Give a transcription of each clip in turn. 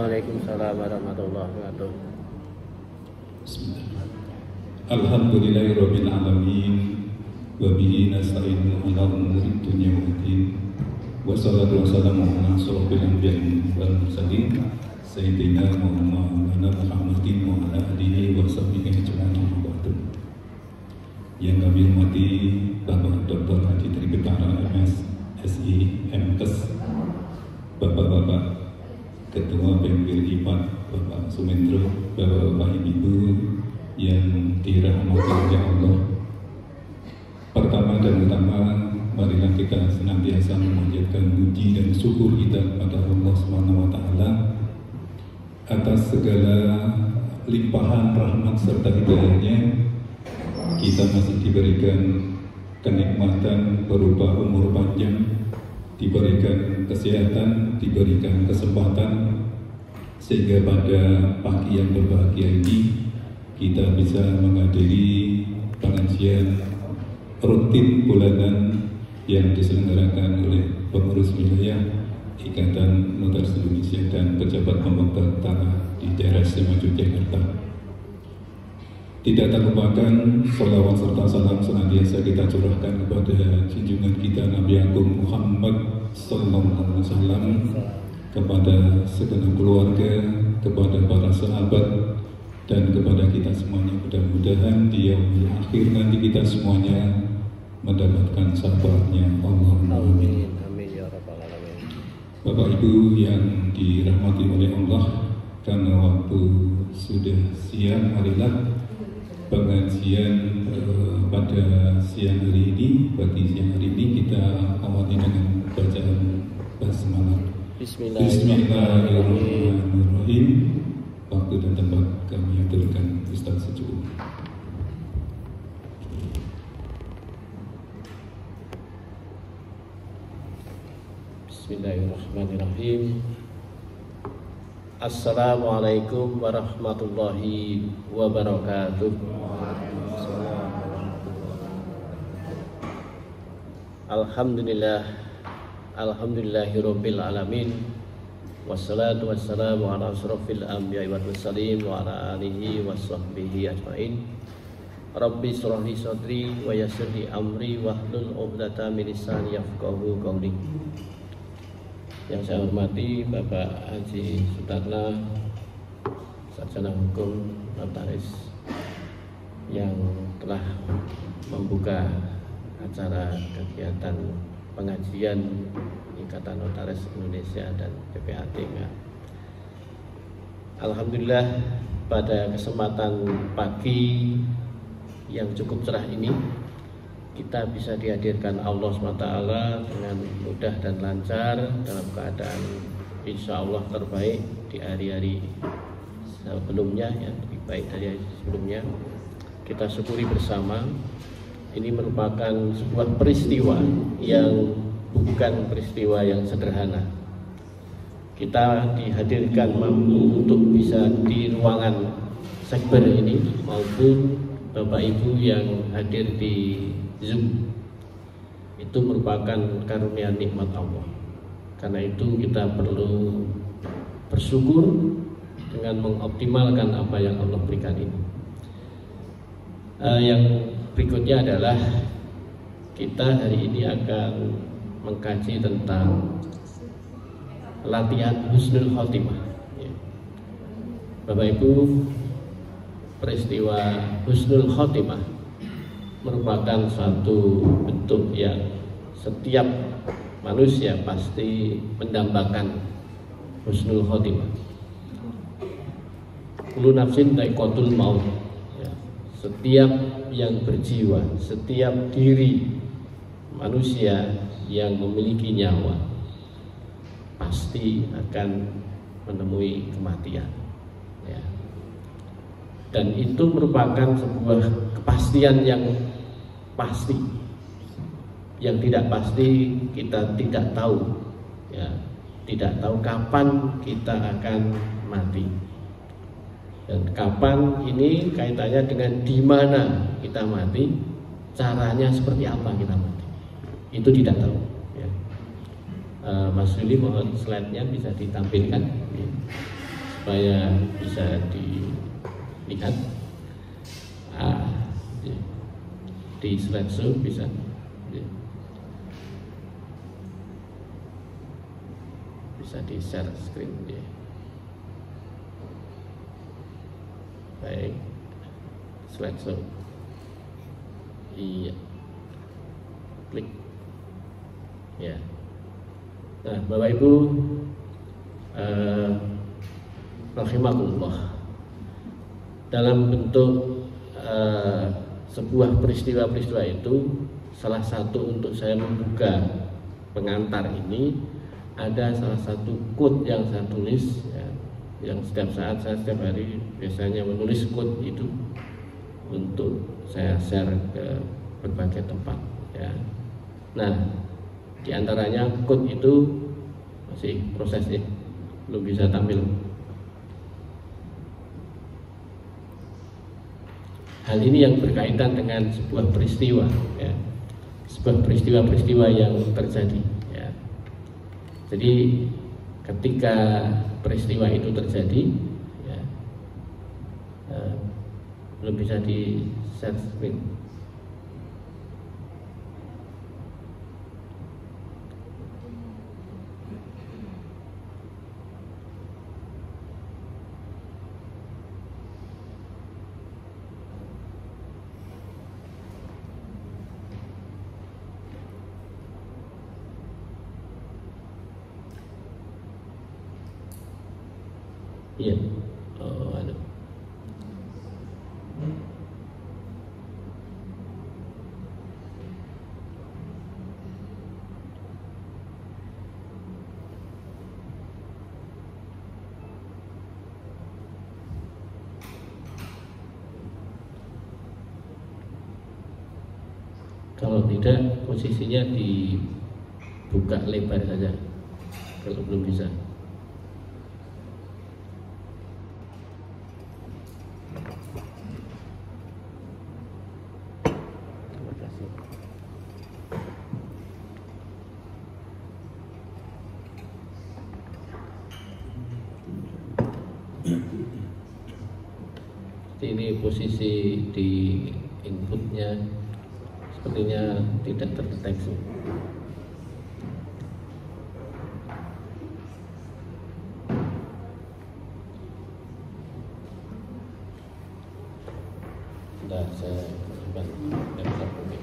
Waalaikumsalam warahmatullahi wabarakatuh. Alhamdulillahirabbil alamin wa bihi nasta'inu ala umuri dunya waddin. Wassalatu wassalamu ala asyrofil anbiya'i wal mursalin sayyidina Muhammadin Muhammadin wa ala alihi wa sahbihi ajma'in. Yang kami hormati Bapak Dr. Haji Tribetara MSI MKes, Bapak-bapak Ketua Bengkel IPAD, Bapak Sumendro, Bapak-bapak Ibu yang dirahmati oleh Allah. Pertama dan utama, marilah kita senantiasa memanjatkan puji dan syukur kita kepada Allah SWT atas segala limpahan rahmat serta hidayahnya. Kita masih diberikan kenikmatan berupa umur panjang, diberikan kesehatan, diberikan kesempatan, sehingga pada pagi yang berbahagia ini kita bisa menghadiri pengajian rutin bulanan yang diselenggarakan oleh pengurus wilayah Ikatan Notaris Indonesia dan pejabat pemerintahan di daerah Istimewa Yogyakarta. Tidak terlupakan salawat serta salam senantiasa kita curahkan kepada junjungan kita Nabi Agung Muhammad Sallallahu Alaihi Wasallam, kepada segenap keluarga, kepada para sahabat, dan kepada kita semuanya. Mudah-mudahan di yaumil akhir nanti kita semuanya mendapatkan syafaatnya Allah. Amin. Amin ya rabbal alamin. Bapak Ibu yang dirahmati oleh Allah, karena waktu sudah siang, marilah pengajian pada siang hari ini. Bagi siang hari ini kita awali dengan bacaan basmalah. Bismillahirrahmanirrahim. Waktu dan tempat kami aturkan Ustaz secukupnya. Bismillahirrahmanirrahim. Assalamualaikum warahmatullahi wabarakatuh. Alhamdulillah, alhamdulillahirabbil alamin. Wassalatu wassalamu ala asyrofil anbiya'i wal mursalin wa ala alihi washabbihi ajmain. Rabbi shrah li sadri wa yassir li amri wahlul 'uqdatam min lisani yafqahu qawli. Yang saya hormati Bapak Haji Sutarna, Sarjana Hukum Notaris, yang telah membuka acara kegiatan pengajian Ikatan Notaris Indonesia dan PPAT. Alhamdulillah, pada kesempatan pagi yang cukup cerah ini kita bisa dihadirkan Allah SWT dengan mudah dan lancar dalam keadaan insya Allah terbaik di hari-hari sebelumnya, ya, lebih baik dari hari sebelumnya. Kita syukuri bersama. Ini merupakan sebuah peristiwa yang bukan peristiwa yang sederhana. Kita dihadirkan mampu untuk bisa di ruangan sekber ini maupun Bapak Ibu yang hadir di Zoom, itu merupakan karunia nikmat Allah. Karena itu kita perlu bersyukur dengan mengoptimalkan apa yang Allah berikan ini. Yang berikutnya adalah kita hari ini akan mengkaji tentang latihan husnul khotimah. Bapak Ibu, peristiwa husnul khotimah merupakan suatu bentuk yang setiap manusia pasti mendambakan husnul khotimah. Kullu nafsin dha'iqatul maut. Setiap yang berjiwa, setiap diri manusia yang memiliki nyawa pasti akan menemui kematian, ya. Dan itu merupakan sebuah kepastian yang pasti. Yang tidak pasti kita tidak tahu, ya, tidak tahu kapan kita akan mati. Dan kapan ini kaitannya dengan di mana kita mati, caranya seperti apa kita mati, itu tidak tahu, ya. Mas Yuli, mohon slide-nya bisa ditampilkan, ya. supaya bisa dilihat di slideshow bisa di share screen ya. Baik, slideshow. Iya, klik ya. Nah, Bapak Ibu rahimakumullah, dalam bentuk sebuah peristiwa-peristiwa itu, salah satu untuk saya membuka pengantar ini, ada salah satu quote yang saya tulis ya, yang setiap saat saya setiap hari biasanya menulis quote itu untuk saya share ke berbagai tempat ya. Nah, diantaranya quote itu masih prosesnya, belum bisa tampil. Hal ini yang berkaitan dengan sebuah peristiwa ya, sebuah peristiwa yang terjadi ya. Jadi ketika peristiwa itu terjadi ya, belum bisa di share screen. Iya, oh, aduh. Kalau tidak, posisinya dibuka lebar saja. Kalau belum bisa. Ini posisi di inputnya sepertinya tidak terdeteksi. Sudah saya simpan laptop ini.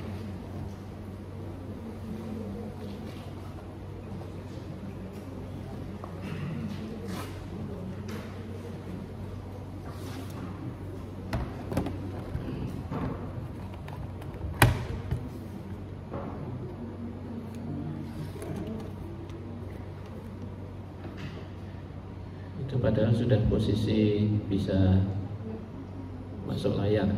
Itu padahal sudah posisi bisa masuk layar.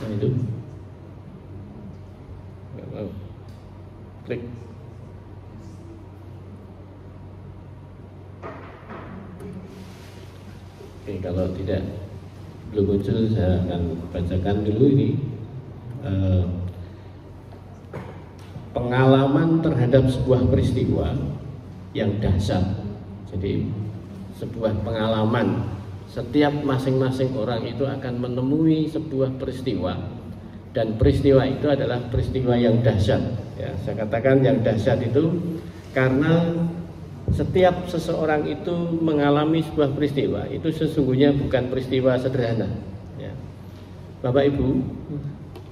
Nah itu nggak mau klik. Oke, kalau tidak belum muncul, saya akan bacakan dulu ini pengalaman terhadap sebuah peristiwa yang dahsyat. Jadi sebuah pengalaman, setiap masing-masing orang itu akan menemui sebuah peristiwa, dan peristiwa itu adalah peristiwa yang dahsyat ya. Saya katakan yang dahsyat itu karena setiap seseorang itu mengalami sebuah peristiwa itu sesungguhnya bukan peristiwa sederhana ya. Bapak Ibu,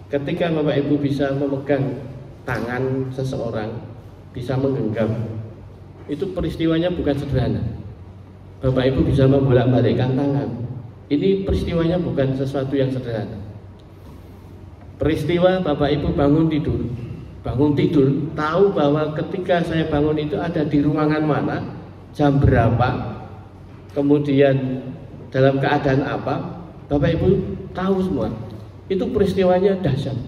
ketika Bapak Ibu bisa memegang tangan seseorang, bisa menggenggam, itu peristiwanya bukan sederhana. Bapak Ibu bisa membolak-balikkan tangan, ini peristiwanya bukan sesuatu yang sederhana. Peristiwa Bapak Ibu bangun tidur, tahu bahwa ketika saya bangun itu ada di ruangan mana, jam berapa, kemudian dalam keadaan apa, Bapak Ibu tahu semua. Itu peristiwanya dahsyat.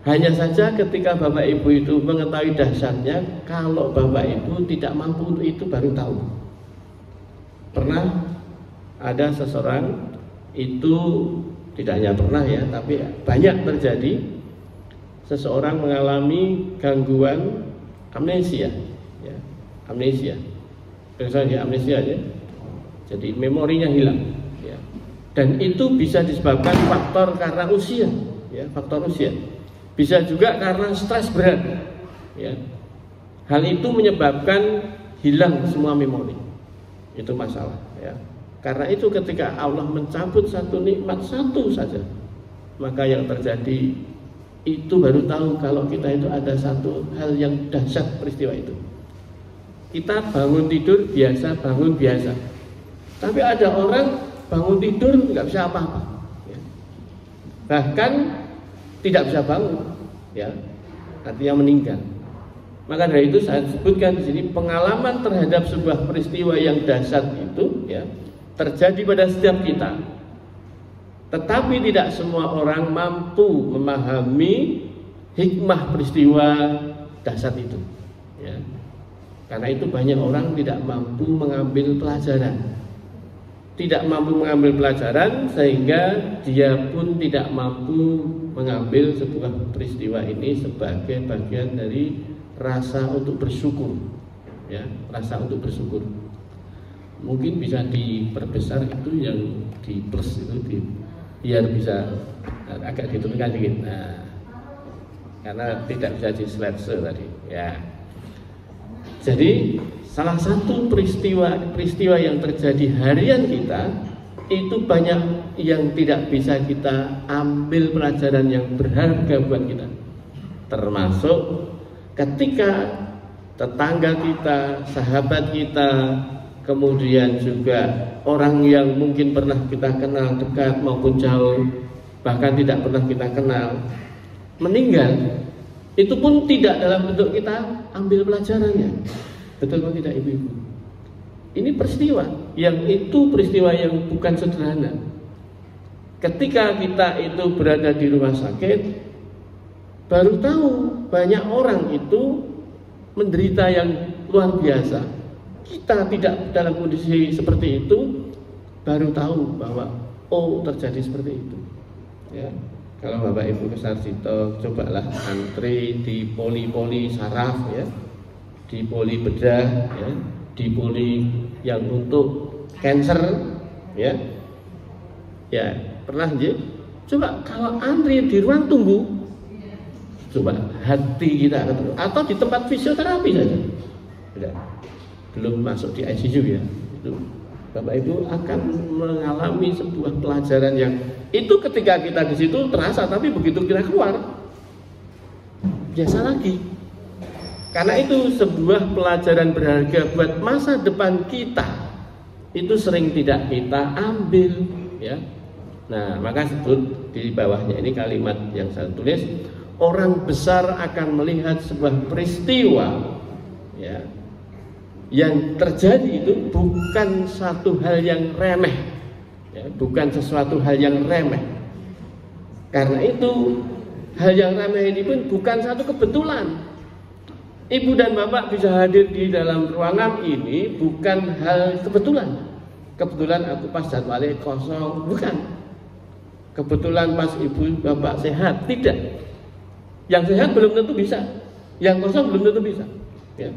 Hanya saja ketika Bapak Ibu itu mengetahui dahsyatnya, kalau Bapak Ibu tidak mampu untuk itu baru tahu. pernah ada seseorang itu, tidak hanya pernah ya, tapi banyak terjadi, seseorang mengalami gangguan amnesia, ya, amnesia, biasanya amnesia ya, jadi memorinya hilang, ya. Dan itu bisa disebabkan faktor karena usia, ya, faktor usia, bisa juga karena stres berat, ya. Hal itu menyebabkan hilang semua memori, itu masalah, ya. Karena itu ketika Allah mencabut satu nikmat satu saja, maka yang terjadi itu baru tahu kalau kita itu ada satu hal yang dahsyat peristiwa itu. Kita bangun tidur biasa, bangun biasa, tapi ada orang bangun tidur nggak bisa apa-apa, ya. Bahkan tidak bisa bangun, ya, artinya meninggal. Maka dari itu saya sebutkan di sini pengalaman terhadap sebuah peristiwa yang dahsyat itu, ya, terjadi pada setiap kita. Tetapi tidak semua orang mampu memahami hikmah peristiwa dahsyat itu, ya. Karena itu banyak orang tidak mampu mengambil pelajaran. Tidak mampu mengambil pelajaran sehingga dia pun tidak mampu mengambil sebuah peristiwa ini sebagai bagian dari rasa untuk bersyukur, ya, rasa untuk bersyukur. Mungkin bisa diperbesar itu yang di plus itu biar bisa agak diturunkan sedikit. Nah, karena tidak bisa di slide tadi, ya. Jadi salah satu peristiwa yang terjadi harian kita itu banyak yang tidak bisa kita ambil pelajaran yang berharga buat kita, termasuk ketika tetangga kita, sahabat kita, kemudian juga orang yang mungkin pernah kita kenal dekat maupun jauh, bahkan tidak pernah kita kenal, meninggal, itu pun tidak dalam bentuk kita ambil pelajarannya. Betul atau tidak ibu-ibu? Ini peristiwa yang bukan sederhana. Ketika kita itu berada di rumah sakit, baru tahu banyak orang itu menderita yang luar biasa. Kita tidak dalam kondisi seperti itu, baru tahu bahwa oh terjadi seperti itu, ya. Kalau Bapak Ibu ke Sarjito, cobalah antri di poli saraf, ya, di poli bedah, ya, di poli yang untuk cancer, ya, ya pernah ya. Coba kalau antri di ruang tunggu, coba hati kita akan, atau di tempat fisioterapi saja, tidak, belum masuk di ICU, ya, itu Bapak Ibu akan mengalami sebuah pelajaran yang itu ketika kita di situ terasa, tapi begitu kita keluar biasa lagi. Karena itu sebuah pelajaran berharga buat masa depan kita, itu sering tidak kita ambil, ya. Nah, maka sebut di bawahnya ini kalimat yang saya tulis, orang besar akan melihat sebuah peristiwa, ya, yang terjadi itu bukan satu hal yang remeh, ya, bukan sesuatu hal yang remeh. Karena itu hal yang remeh ini pun bukan satu kebetulan. Ibu dan Bapak bisa hadir di dalam ruangan ini bukan hal kebetulan. Kebetulan aku pas jadwalnya kosong, bukan. Kebetulan pas Ibu Bapak sehat, tidak. Yang sehat belum tentu bisa, yang kosong belum tentu bisa, ya.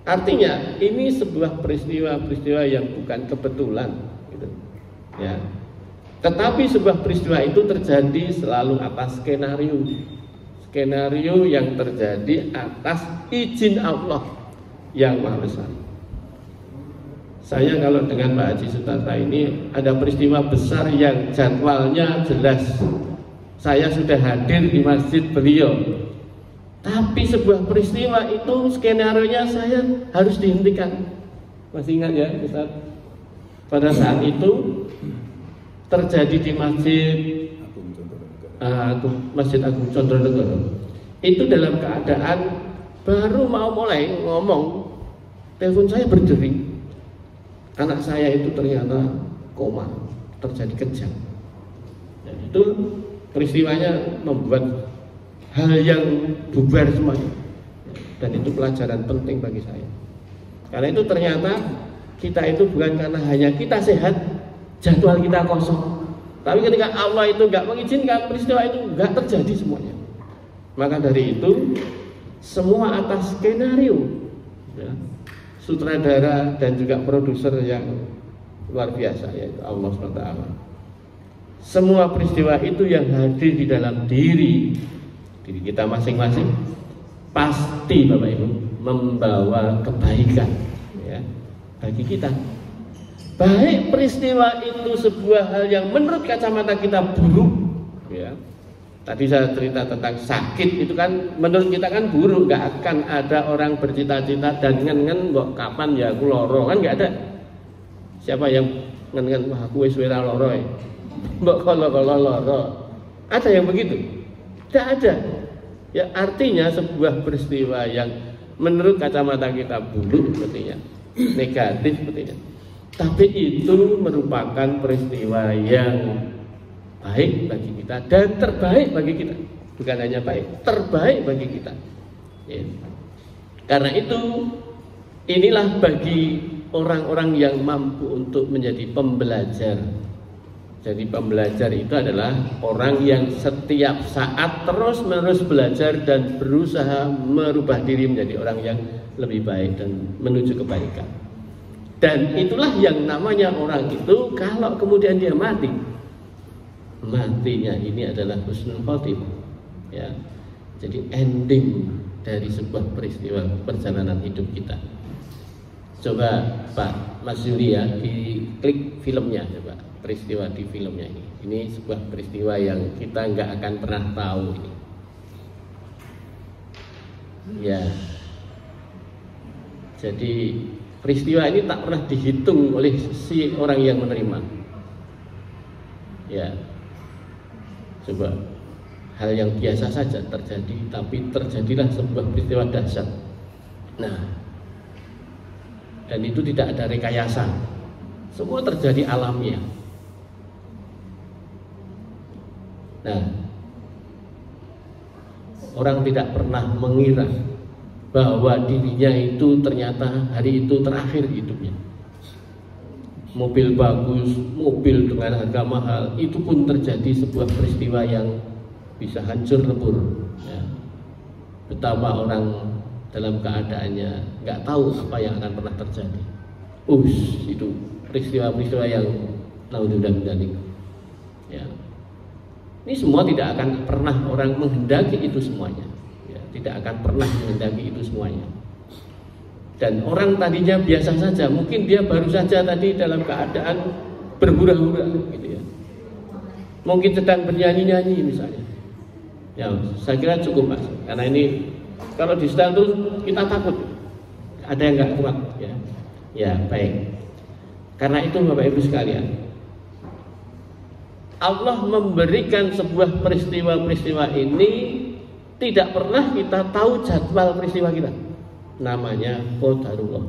Artinya ini sebuah peristiwa yang bukan kebetulan, gitu, ya. Tetapi sebuah peristiwa itu terjadi selalu atas skenario yang terjadi atas izin Allah yang Maha Besar. Saya kalau dengan Pak Haji Sutata ini ada peristiwa besar yang jadwalnya jelas, saya sudah hadir di masjid beliau, tapi sebuah peristiwa itu skenario-nya saya harus dihentikan. Masih ingat ya Ustaz? Pada saat itu terjadi di Masjid Agung Condronegoro. Itu dalam keadaan baru mau mulai ngomong, telepon saya berdering. Anak saya itu ternyata koma, terjadi kejang. Dan itu peristiwanya membuat hal yang bubar semuanya. Dan itu pelajaran penting bagi saya. Karena itu ternyata kita itu bukan karena hanya kita sehat, jadwal kita kosong. Tapi ketika Allah itu nggak mengizinkan, peristiwa itu nggak terjadi semuanya. Maka dari itu semua atas skenario, ya, sutradara dan juga produser yang luar biasa, yaitu Allah SWT. Semua peristiwa itu yang hadir di dalam diri kita masing-masing pasti Bapak Ibu membawa kebaikan, ya, bagi kita. Baik peristiwa itu sebuah hal yang menurut kacamata kita buruk, ya. Tadi saya cerita tentang sakit, itu kan menurut kita kan buruk, nggak akan ada orang bercita-cita dan ngen kok kapan ya aku loro, kan nggak ada. Siapa yang ngen wah aku wis ora loro ya. Mbok kalau loro. Ada yang begitu? Tidak ada. Ya artinya sebuah peristiwa yang menurut kacamata kita buruk sepertinya, negatif sepertinya, tapi itu merupakan peristiwa yang baik bagi kita dan terbaik bagi kita. Bukan hanya baik, terbaik bagi kita, ya. Karena itu inilah bagi orang-orang yang mampu untuk menjadi pembelajar. Jadi pembelajar itu adalah orang yang setiap saat terus-menerus belajar dan berusaha merubah diri menjadi orang yang lebih baik dan menuju kebaikan. Dan itulah yang namanya orang itu kalau kemudian dia mati, matinya ini adalah husnul khotimah, ya. Jadi ending dari sebuah peristiwa perjalanan hidup kita. Coba Pak Mas Yuri ya, diklik filmnya coba, peristiwa di filmnya ini. Ini sebuah peristiwa yang kita nggak akan pernah tahu ini. Ya. Jadi peristiwa ini tak pernah dihitung oleh si orang yang menerima. Ya. Coba hal yang biasa saja terjadi, tapi terjadilah sebuah peristiwa dahsyat. Nah, dan itu tidak ada rekayasa, semua terjadi alamiah. Nah, orang tidak pernah mengira bahwa dirinya itu ternyata hari itu terakhir hidupnya. Mobil bagus, mobil dengan harga mahal, itu pun terjadi sebuah peristiwa yang bisa hancur lebur, ya. Betapa orang dalam keadaannya nggak tahu apa yang akan pernah terjadi. Itu peristiwa-peristiwa yang naudzubillah, ya. Ini semua tidak akan pernah orang menghendaki itu semuanya, ya. Tidak akan pernah menghendaki itu semuanya. Dan orang tadinya biasa saja, mungkin dia baru saja tadi dalam keadaan berhura-hura, gitu ya. Mungkin sedang bernyanyi-nyanyi misalnya. Ya, saya kira cukup Mas, karena ini kalau di setel terus kita takut ada yang nggak kuat, ya. Ya baik. Karena itu Bapak Ibu sekalian, Allah memberikan sebuah peristiwa-peristiwa ini tidak pernah kita tahu jadwal peristiwa kita. Namanya qadarullah.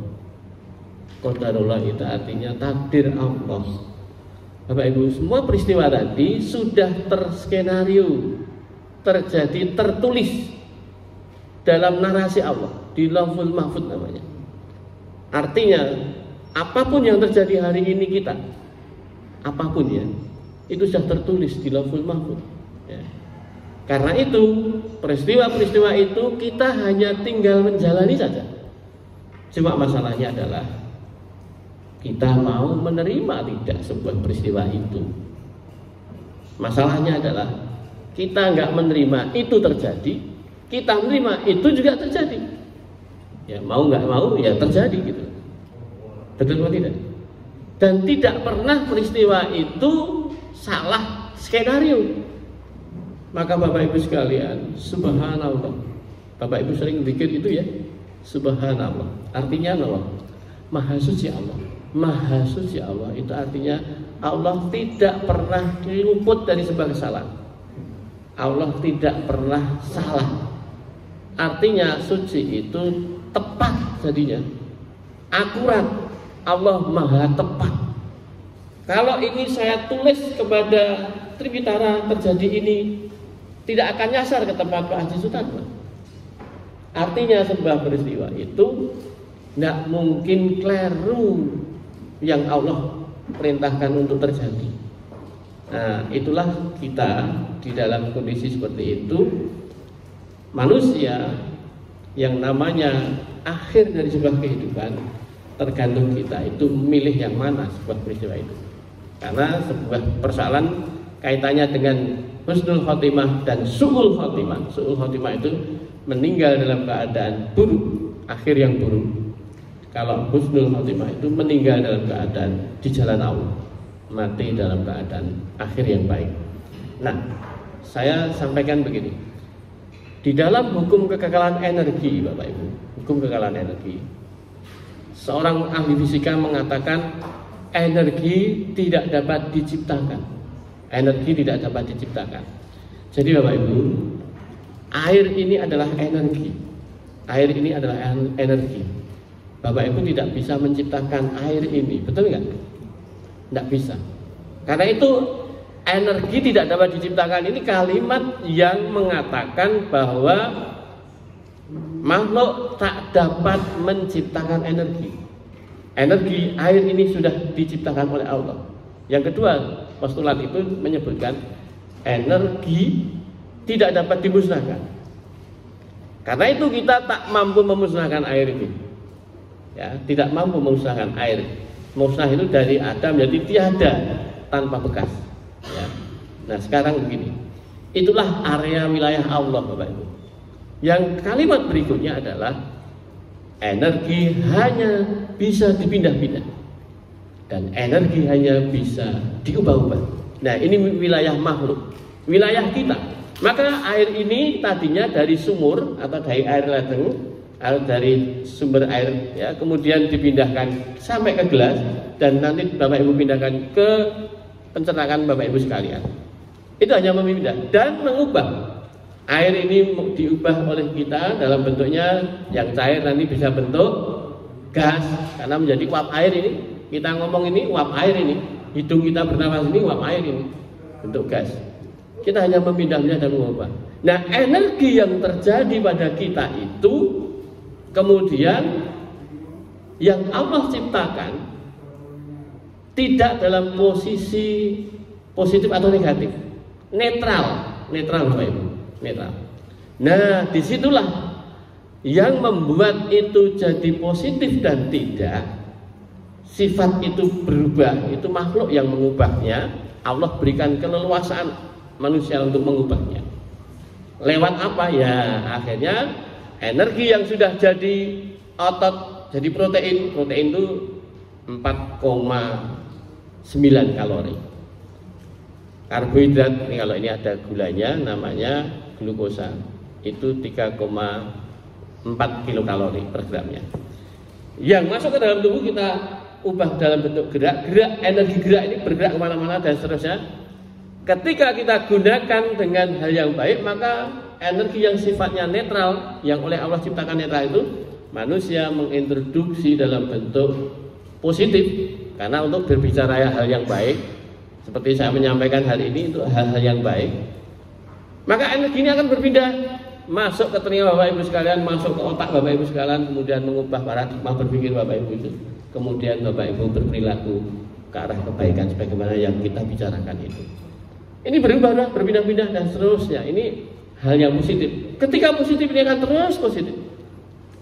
Qadarullah itu artinya takdir Allah. Bapak Ibu, semua peristiwa tadi sudah terskenario, terjadi, tertulis dalam narasi Allah di Lauhul Mahfuz namanya. Artinya apapun yang terjadi hari ini kita, apapun ya, itu sudah tertulis di Lauhul Mahfuz, ya. Karena itu peristiwa-peristiwa itu kita hanya tinggal menjalani saja. Cuma masalahnya adalah kita mau menerima tidak sebuah peristiwa itu. Masalahnya adalah kita nggak menerima itu terjadi, kita menerima itu juga terjadi. Ya mau nggak mau ya terjadi gitu. Betul atau tidak? Dan tidak pernah peristiwa itu salah skenario. Maka Bapak Ibu sekalian, subhanallah. Bapak Ibu sering zikir itu ya, subhanallah. Artinya Allah, maha suci Allah. Maha suci Allah itu artinya Allah tidak pernah luput dari sebuah kesalahan. Allah tidak pernah salah. Artinya suci itu tepat jadinya, akurat. Allah maha tepat. Kalau ini saya tulis kepada Tribitara terjadi ini, tidak akan nyasar ke tempat Pak Haji Sutarno. Artinya sebuah peristiwa itu tidak mungkin keliru yang Allah perintahkan untuk terjadi. Nah, itulah kita di dalam kondisi seperti itu, manusia yang namanya akhir dari sebuah kehidupan, tergantung kita itu memilih yang mana sebuah peristiwa itu. Karena sebuah persoalan kaitannya dengan husnul khotimah dan su'ul khotimah. Su'ul khotimah itu meninggal dalam keadaan buruk, akhir yang buruk. Kalau husnul khotimah itu meninggal dalam keadaan di jalan Allah, mati dalam keadaan akhir yang baik. Nah, saya sampaikan begini. Di dalam hukum kekekalan energi, Bapak Ibu, hukum kekekalan energi, seorang ahli fisika mengatakan energi tidak dapat diciptakan. Energi tidak dapat diciptakan. Jadi Bapak Ibu, air ini adalah energi. Air ini adalah energi. Bapak Ibu tidak bisa menciptakan air ini, betul nggak? Tidak bisa. Karena itu energi tidak dapat diciptakan ini kalimat yang mengatakan bahwa makhluk tak dapat menciptakan energi. Energi air ini sudah diciptakan oleh Allah. Yang kedua, postulat itu menyebutkan energi tidak dapat dimusnahkan. Karena itu kita tak mampu memusnahkan air ini. Ya, tidak mampu memusnahkan air. Musnah itu dari Adam jadi tiada tanpa bekas. Ya. Nah, sekarang begini. Itulah area wilayah Allah, Bapak Ibu. Yang kalimat berikutnya adalah energi hanya bisa dipindah-pindah dan energi hanya bisa diubah-ubah. Nah, ini wilayah makhluk, wilayah kita. Maka air ini tadinya dari sumur atau dari air ledeng atau dari sumber air, ya, kemudian dipindahkan sampai ke gelas dan nanti Bapak Ibu pindahkan ke pencernaan Bapak Ibu sekalian. Itu hanya memindah dan mengubah. Air ini diubah oleh kita dalam bentuknya yang cair, nanti bisa bentuk gas karena menjadi uap air ini. Kita ngomong ini uap air ini, hidung kita bernapas ini uap air ini, bentuk gas. Kita hanya memindahnya dan mengubah. Nah, energi yang terjadi pada kita itu kemudian yang Allah ciptakan tidak dalam posisi positif atau negatif, netral Bapak Ibu, netral. Nah, disitulah yang membuat itu jadi positif dan tidak, sifat itu berubah, itu makhluk yang mengubahnya. Allah berikan keleluasaan manusia untuk mengubahnya. Lewat apa? Ya, akhirnya energi yang sudah jadi otot, jadi protein itu 4,9 kalori. Karbohidrat ini kalau ini ada gulanya namanya glukosa, itu 3,4 kilokalori per gramnya. Yang masuk ke dalam tubuh kita ubah dalam bentuk gerak, energi gerak ini bergerak kemana-mana dan seterusnya. Ketika kita gunakan dengan hal yang baik, maka energi yang sifatnya netral, yang oleh Allah ciptakan netral itu, manusia mengintroduksi dalam bentuk positif. Karena untuk berbicara hal yang baik, seperti saya menyampaikan hari ini, itu hal-hal yang baik, maka energi ini akan berpindah masuk ke telinga Bapak Ibu sekalian, masuk ke otak Bapak Ibu sekalian, kemudian mengubah paradigma berpikir Bapak Ibu itu. Kemudian Bapak Ibu berperilaku ke arah kebaikan sebagaimana yang kita bicarakan itu. Ini berubah, berpindah-pindah dan seterusnya. Ini hal yang positif. Ketika positif ini akan terus positif.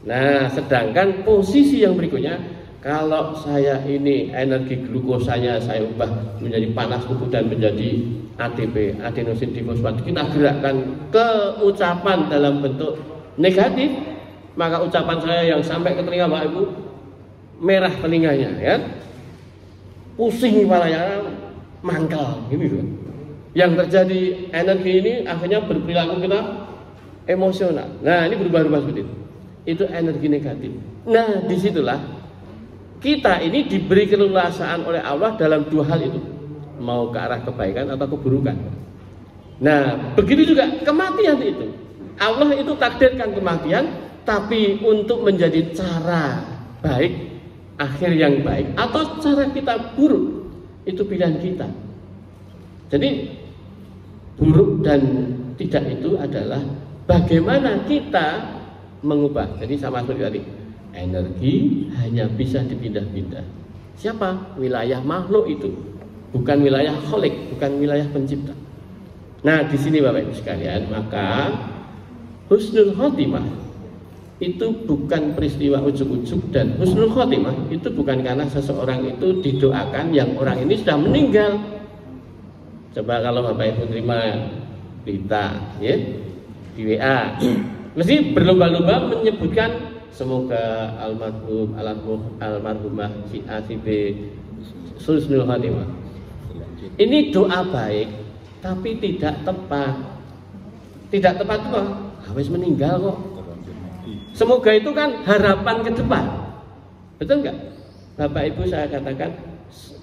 Nah, sedangkan posisi yang berikutnya, kalau saya ini energi glukosanya saya ubah menjadi panas tubuh dan menjadi ADP, adenosin trifosfat, kita gerakkan ke ucapan dalam bentuk negatif, maka ucapan saya yang sampai ke telinga Bapak Ibu merah telinganya, ya, pusing kepalanya, mangkal, gitu kan. Yang terjadi energi ini akhirnya berperilaku kita emosional. Nah, ini berubah-ubah seperti itu. Itu energi negatif. Nah, disitulah kita ini diberi keleluasaan oleh Allah dalam dua hal itu, mau ke arah kebaikan atau keburukan. Nah, begitu juga kematian itu. Allah itu takdirkan kematian, tapi untuk menjadi cara baik, akhir yang baik, atau cara kita buruk, itu pilihan kita. Jadi buruk dan tidak itu adalah bagaimana kita mengubah. Jadi sama seperti tadi, energi hanya bisa dipindah-pindah, siapa? Wilayah makhluk itu, bukan wilayah kholik, bukan wilayah pencipta. Nah, di sini Bapak Ibu sekalian, maka husnul khotimah itu bukan peristiwa ujuk-ujuk, dan husnul khotimah itu bukan karena seseorang itu didoakan yang orang ini sudah meninggal. Coba kalau Bapak Ibu terima berita ya di WA, mesti berlomba-lomba menyebutkan semoga almarhumah si A si B husnul khotimah. Ini doa baik tapi tidak tepat. Tidak tepat kok, habis meninggal kok. Semoga itu kan harapan ke depan, betul nggak? Bapak Ibu saya katakan,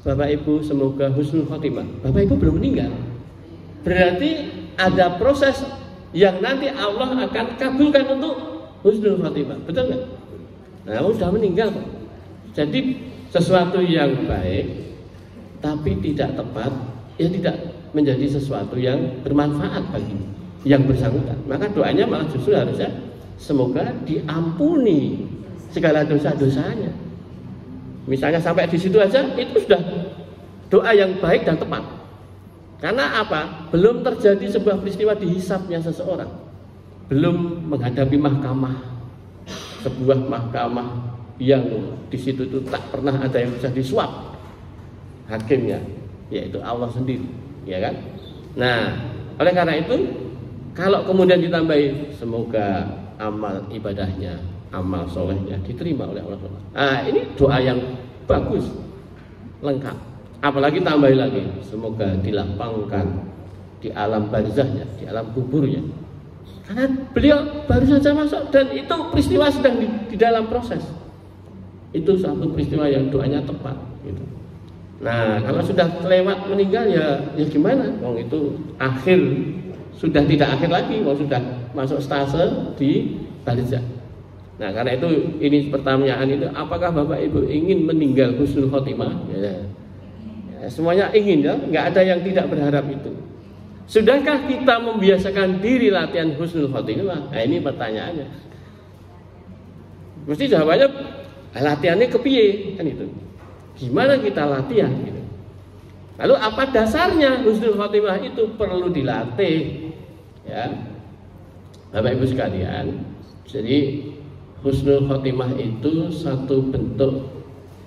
Bapak Ibu semoga husnul khotimah. Bapak Ibu belum meninggal, berarti ada proses yang nanti Allah akan kabulkan untuk husnul khotimah, betul nggak? Nah, sudah meninggal kok. Jadi sesuatu yang baik tapi tidak tepat, ya tidak menjadi sesuatu yang bermanfaat bagi yang bersangkutan. Maka doanya malah justru harusnya semoga diampuni segala dosa-dosanya. Misalnya sampai di situ aja, itu sudah doa yang baik dan tepat. Karena apa? Belum terjadi sebuah peristiwa dihisapnya seseorang, belum menghadapi mahkamah, sebuah mahkamah yang di situ itu tak pernah ada yang bisa disuap hakimnya, yaitu Allah sendiri, ya kan? Nah, oleh karena itu, kalau kemudian ditambahi semoga amal ibadahnya, amal solehnya diterima oleh Allah. Nah, ini doa yang bagus, lengkap. Apalagi tambahin lagi, semoga dilapangkan di alam barzahnya, di alam kuburnya. Karena beliau baru saja masuk dan itu peristiwa sedang di dalam proses. Itu satu peristiwa yang doanya tepat. Gitu. Nah, kalau sudah lewat meninggal ya gimana? Wong itu akhir. Sudah tidak akhir lagi, kalau sudah masuk stase di barzah. Nah, karena itu ini pertanyaan itu, apakah Bapak Ibu ingin meninggal husnul khotimah? Ya, semuanya ingin ya, nggak ada yang tidak berharap itu. Sudahkah kita membiasakan diri latihan husnul khotimah? Nah, ini pertanyaannya. Mesti jawabannya latihannya kepiye kan itu. Gimana kita latihan gitu. Lalu apa dasarnya husnul khotimah itu perlu dilatih? Ya, Bapak Ibu sekalian, jadi husnul khotimah itu satu bentuk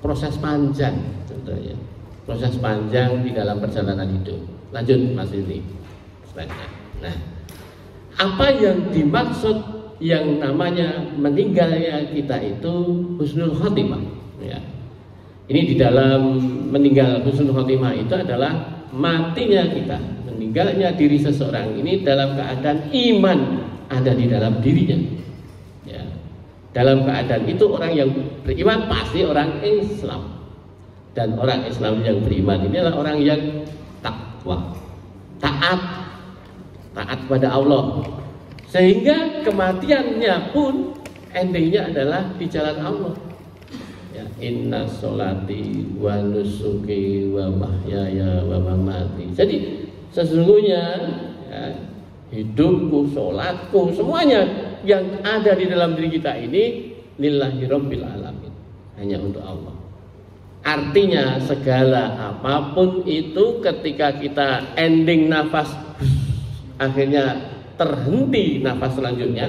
proses panjang, contohnya proses panjang di dalam perjalanan hidup. Lanjut Mas Lili. Nah, apa yang dimaksud yang namanya meninggalnya kita itu husnul khotimah? Ya, ini di dalam meninggal husnul khotimah itu adalah matinya kita, meninggalnya diri seseorang ini dalam keadaan iman ada di dalam dirinya. Ya. Dalam keadaan itu orang yang beriman pasti orang Islam. Dan orang Islam yang beriman ini adalah orang yang takwa, taat pada Allah. Sehingga kematiannya pun endingnya adalah di jalan Allah. Ya, inna sholati wa nusuki wa mahyaya wa mamati. Jadi sesungguhnya ya, hidupku, sholatku, semuanya yang ada di dalam diri kita ini lillahi rabbil alamin, hanya untuk Allah. Artinya segala apapun itu ketika kita ending nafas, akhirnya terhenti nafas selanjutnya,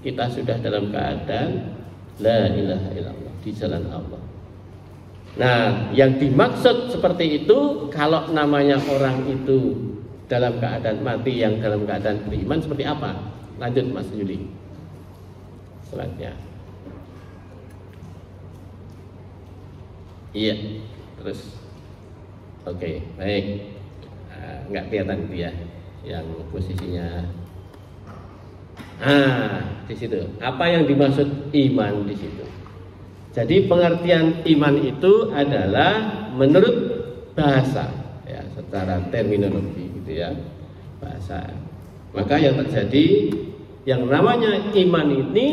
kita sudah dalam keadaan la ilaha illallah, di jalan Allah. Nah, yang dimaksud seperti itu kalau namanya orang itu dalam keadaan mati yang dalam keadaan beriman seperti apa? Lanjut Mas Yuli. Selanjutnya. Iya, terus. Oke, baik. Nggak kelihatan itu ya, yang posisinya. Di situ. Apa yang dimaksud iman di situ? Jadi pengertian iman itu adalah menurut bahasa, ya, secara terminologi gitu ya, bahasa. Maka yang terjadi, yang namanya iman ini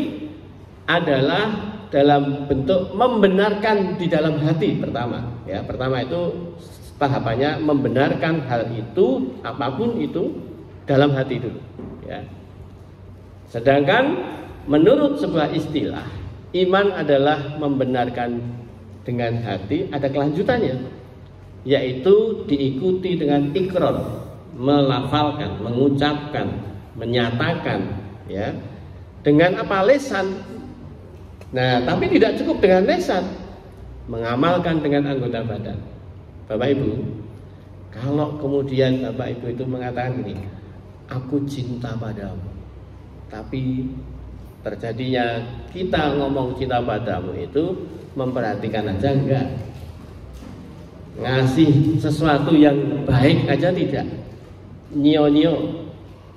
adalah dalam bentuk membenarkan di dalam hati pertama. Ya, pertama itu tahapannya membenarkan hal itu, apapun itu dalam hati dulu. Ya. Sedangkan menurut sebuah istilah, iman adalah membenarkan dengan hati ada kelanjutannya, yaitu diikuti dengan ikrar, melafalkan, mengucapkan, menyatakan, ya, dengan apa? Lisan. Nah, tapi tidak cukup dengan lisan, mengamalkan dengan anggota badan. Bapak Ibu, kalau kemudian Bapak Ibu itu mengatakan gini, aku cinta padamu, tapi terjadinya kita ngomong cinta padamu itu memperhatikan aja enggak, ngasih sesuatu yang baik aja tidak, nyio-nyio.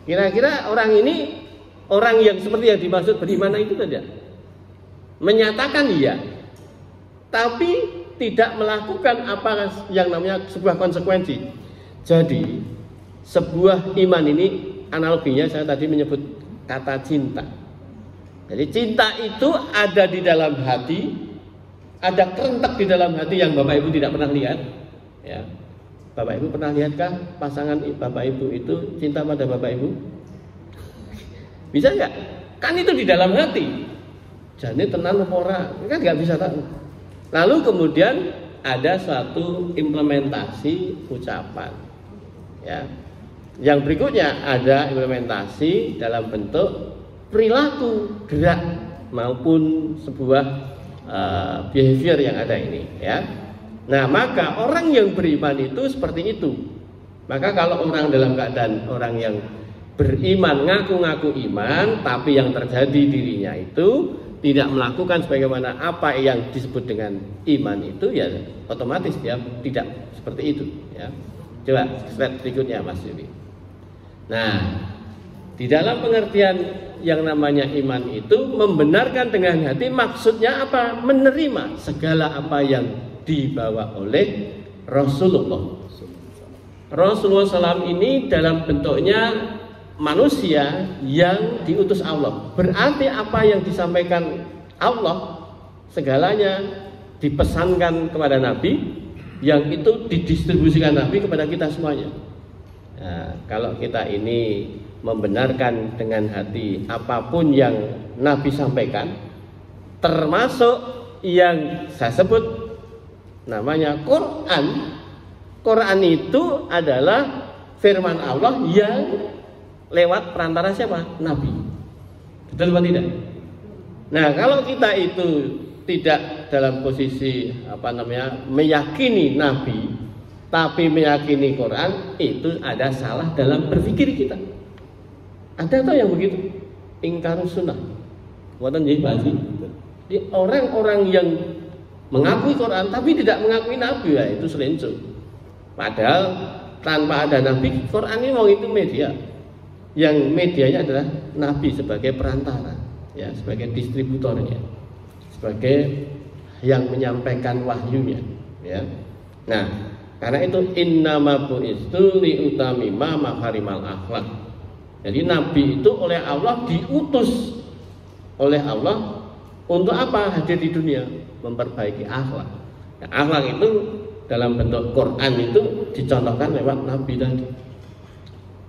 Kira-kira orang ini orang yang seperti yang dimaksud beriman itu tidak, menyatakan iya, tapi tidak melakukan apa yang namanya sebuah konsekuensi. Jadi sebuah iman ini analoginya saya tadi menyebut kata cinta. Jadi cinta itu ada di dalam hati, ada kerentak di dalam hati yang Bapak Ibu tidak pernah lihat, ya. Bapak Ibu pernah lihatkah pasangan Bapak Ibu itu cinta pada Bapak Ibu? Bisa nggak? Kan itu di dalam hati. Jadi tenan ora, kan nggak bisa tahu. Lalu kemudian ada suatu implementasi ucapan, ya. Yang berikutnya ada implementasi dalam bentuk perilaku, gerak maupun sebuah behavior yang ada ini, ya. Nah, maka orang yang beriman itu seperti itu. Maka kalau orang dalam keadaan orang yang beriman, ngaku-ngaku iman, tapi yang terjadi dirinya itu tidak melakukan sebagaimana apa yang disebut dengan iman itu, ya otomatis dia tidak seperti itu, ya. Coba slide berikutnya Mas Yudi. Nah, di dalam pengertian yang namanya iman itu membenarkan dengan hati, maksudnya apa? Menerima segala apa yang dibawa oleh Rasulullah. Rasulullah SAW ini dalam bentuknya manusia yang diutus Allah. Berarti apa yang disampaikan Allah segalanya dipesankan kepada Nabi, yang itu didistribusikan Nabi kepada kita semuanya. Nah, kalau kita ini membenarkan dengan hati apapun yang Nabi sampaikan, termasuk yang saya sebut namanya Quran. Quran itu adalah firman Allah yang lewat perantara siapa? Nabi. Betul atau tidak? Nah, kalau kita itu tidak dalam posisi meyakini Nabi, tapi meyakini Quran, itu ada salah dalam berpikir kita. Ada atau yang begitu? Ingkarus sunnah. Buatan jadi basi. Jadi orang-orang yang mengakui Quran tapi tidak mengakui Nabi, ya itu selencu. Padahal tanpa ada Nabi, Quran ini mau itu media. Yang medianya adalah Nabi sebagai perantara, ya, sebagai distributornya, sebagai yang menyampaikan wahyunya, ya. Nah, karena itu innama bu'istu liutamima makarimal akhlak. Jadi Nabi itu oleh Allah diutus oleh Allah untuk apa? Hadir di dunia, memperbaiki akhlak. Nah, akhlak itu dalam bentuk Quran itu dicontohkan lewat Nabi tadi.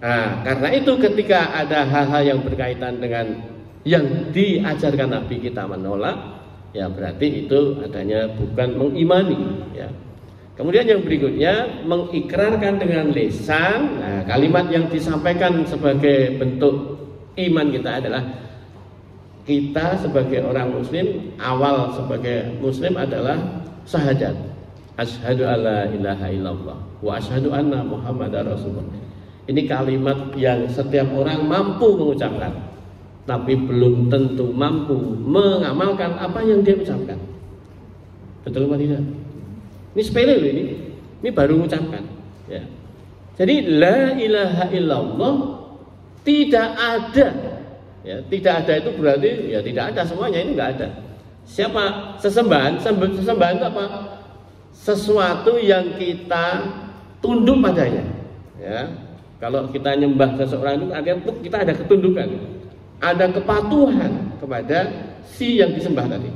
Nah, karena itu ketika ada hal-hal yang berkaitan dengan yang diajarkan Nabi kita menolak, ya berarti itu adanya bukan mengimani, ya. Kemudian yang berikutnya mengikrarkan dengan lisan. Nah, kalimat yang disampaikan sebagai bentuk iman kita adalah kita sebagai orang muslim, awal sebagai muslim adalah syahadat. Asyhadu alla ilaha illallah wa asyhadu anna Muhammadar Rasulullah. Ini kalimat yang setiap orang mampu mengucapkan, tapi belum tentu mampu mengamalkan apa yang dia ucapkan. Betul atau tidak? Ini sepele loh ini. Ini baru mengucapkan, ya. Jadi la ilaha illallah tidak ada. Ya, tidak ada itu berarti ya tidak ada semuanya, ini enggak ada. Siapa sesembahan? Sesembahan itu apa? Sesuatu yang kita tunduk padanya, ya. Kalau kita nyembah seseorang itu artinya kita ada ketundukan, ada kepatuhan kepada si yang disembah tadi.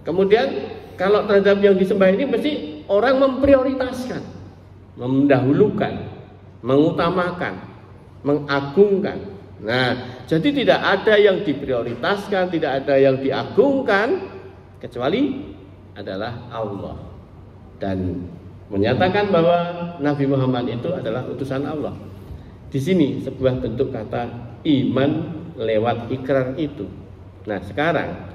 Kemudian kalau terhadap yang disembah ini mesti orang memprioritaskan, mendahulukan, mengutamakan, mengagungkan. Nah, jadi tidak ada yang diprioritaskan, tidak ada yang diagungkan, kecuali adalah Allah dan menyatakan bahwa Nabi Muhammad itu adalah utusan Allah. Di sini sebuah bentuk kata iman lewat ikrar itu. Nah, sekarang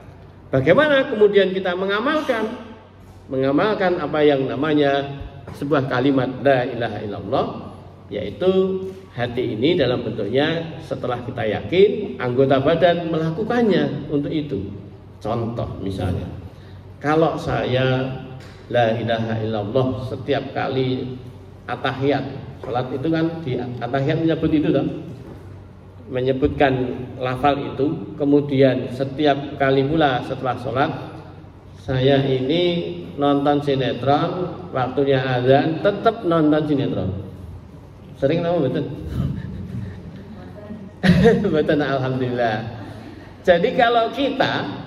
bagaimana kemudian kita mengamalkan apa yang namanya sebuah kalimat la ilaha illallah, yaitu hati ini dalam bentuknya setelah kita yakin, anggota badan melakukannya untuk itu. Contoh misalnya, kalau saya la ilaha illallah setiap kali atahiyat, salat itu kan di atahiyat menyebut itu toh, menyebutkan lafal itu, kemudian setiap kali pula setelah sholat saya ini nonton sinetron, waktunya azan tetap nonton sinetron. Sering nama betul? Betul, alhamdulillah. Jadi kalau kita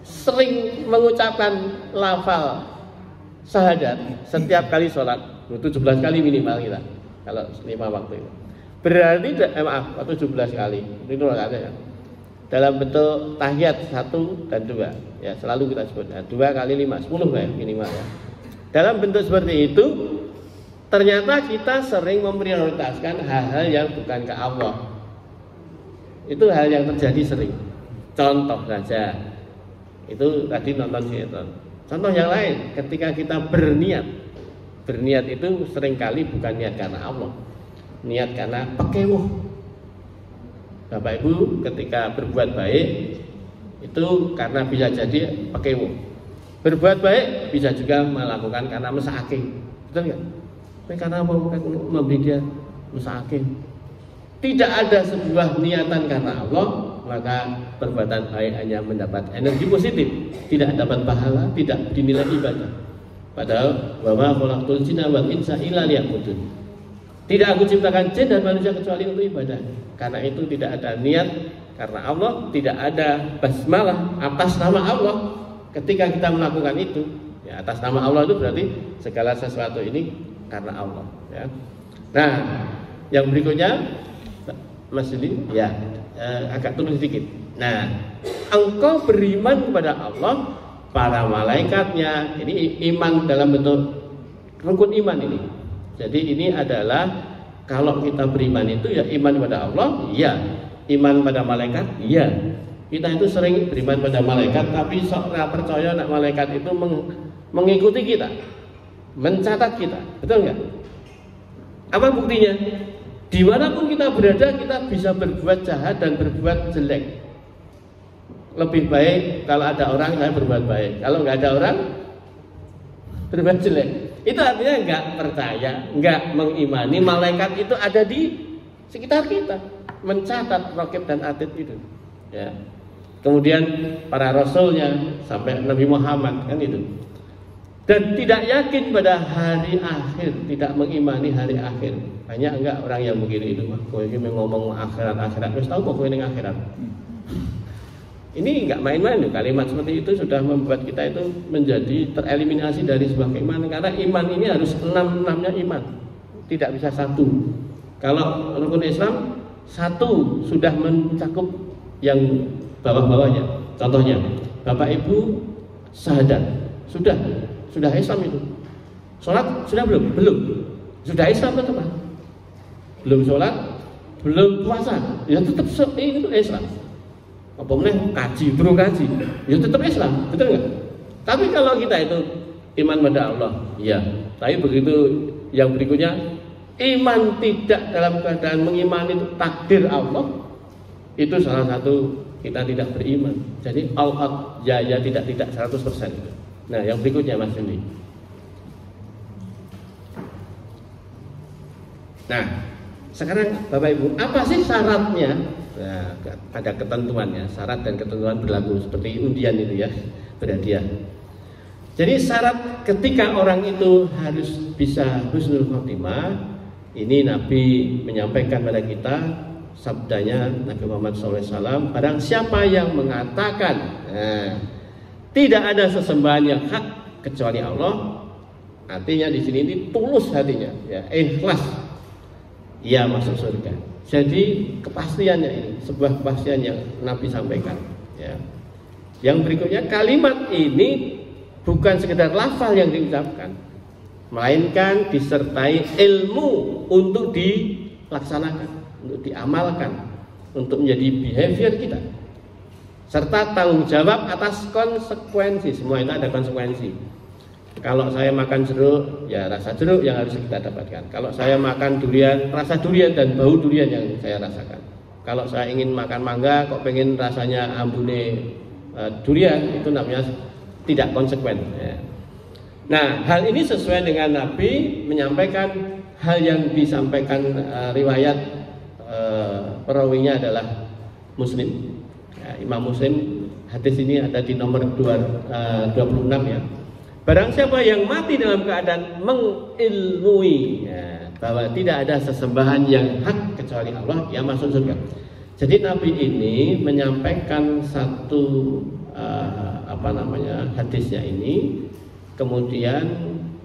sering mengucapkan lafal syahadat setiap kali sholat, 17 kali minimal kita kalau 5 waktu itu, berarti waktu 17 kali itu ada ya. Dalam bentuk tahiyat 1 dan 2 ya, selalu kita sebut 2 kali 5, 10 ya minimal ya. Dalam bentuk seperti itu ternyata kita sering memprioritaskan hal-hal yang bukan ke Allah. Itu hal yang terjadi sering. Contoh saja, itu tadi nonton sinetron. Contoh yang lain, ketika kita berniat itu seringkali bukan niat karena Allah, niat karena pekewuh. Bapak Ibu ketika berbuat baik itu karena bisa jadi pekewuh. Berbuat baik bisa juga melakukan karena mesake. Betul nggak? Karena mau memberi dia mesake. Tidak ada sebuah niatan karena Allah, maka perbuatan baik hanya mendapat energi positif, tidak dapat pahala, tidak dinilai ibadah. Padahal bahwa khalaqtul jinna wal insa illa liya'budun. Tidak aku ciptakan jin dan manusia kecuali untuk ibadah. Karena itu tidak ada niat karena Allah, tidak ada basmalah atas nama Allah. Ketika kita melakukan itu, ya atas nama Allah itu berarti segala sesuatu ini karena Allah. Ya. Nah, yang berikutnya, Mas Yudi, ya agak turun sedikit. Nah, engkau beriman kepada Allah, para malaikatnya. Ini iman dalam bentuk rukun iman ini. Jadi ini adalah kalau kita beriman itu ya iman pada Allah, iya. Iman pada malaikat, iya. Kita itu sering beriman pada malaikat, tapi sok nggak percaya nak malaikat itu mengikuti kita, mencatat kita, betul nggak? Apa buktinya? Dimanapun kita berada, kita bisa berbuat jahat dan berbuat jelek. Lebih baik kalau ada orang saya berbuat baik, kalau nggak ada orang berbuat jelek. Itu artinya nggak percaya, nggak mengimani malaikat itu ada di sekitar kita, mencatat raqib dan atid itu. Ya. Kemudian para rasulnya sampai Nabi Muhammad kan itu. Dan tidak yakin pada hari akhir, tidak mengimani hari akhir. Banyak enggak orang yang begini itu, kowe iki ngomong akhirat, wis tahu kok kowe ning akhirat. Ini enggak main-main loh, kalimat seperti itu sudah membuat kita itu menjadi tereliminasi dari sebuah keimanan. Karena iman ini harus 6-6-nya iman, tidak bisa 1. Kalau rukun Islam 1 sudah mencakup yang bawah-bawahnya. Contohnya, Bapak Ibu syahadat, sudah Islam itu. Sholat sudah belum? Belum. Sudah Islam tetap. Belum sholat, belum puasa, ya tetap itu Islam. Apa meneh kaji, ya tetap Islam, betul nggak? Tapi kalau kita itu iman pada Allah, ya. Tapi begitu yang berikutnya, iman tidak dalam keadaan mengimani takdir Allah, itu salah satu kita tidak beriman. Jadi al-haq ya tidak 100% itu. Nah, yang berikutnya Mas Yudi. Nah, sekarang Bapak Ibu, apa sih syaratnya? Nah, ada ketentuannya, syarat dan ketentuan berlaku seperti undian itu ya, berhadiah. Jadi syarat ketika orang itu harus bisa husnul khotimah, ini Nabi menyampaikan pada kita sabdanya Nabi Muhammad SAW, barang siapa yang mengatakan tidak ada sesembahan yang hak kecuali Allah, artinya di sini ini tulus hatinya, ya, ikhlas, ia masuk surga. Jadi kepastiannya ini sebuah kepastian yang Nabi sampaikan. Ya. Yang berikutnya kalimat ini bukan sekedar lafal yang diucapkan, melainkan disertai ilmu untuk dilaksanakan, untuk diamalkan, untuk menjadi behavior kita, serta tanggung jawab atas konsekuensi. Semua itu ada konsekuensi. Kalau saya makan jeruk, ya rasa jeruk yang harus kita dapatkan. Kalau saya makan durian, rasa durian dan bau durian yang saya rasakan. Kalau saya ingin makan mangga, kok pengen rasanya ambune durian, itu namanya tidak konsekuen. Ya. Nah, hal ini sesuai dengan Nabi menyampaikan hal yang disampaikan riwayat perawinya adalah Muslim. Ya, Imam Muslim, hadis ini ada di nomor 26 ya. Barang siapa yang mati dalam keadaan mengilmui ya, bahwa tidak ada sesembahan yang hak kecuali Allah, ia masuk surga. Jadi Nabi ini menyampaikan satu hadisnya ini, kemudian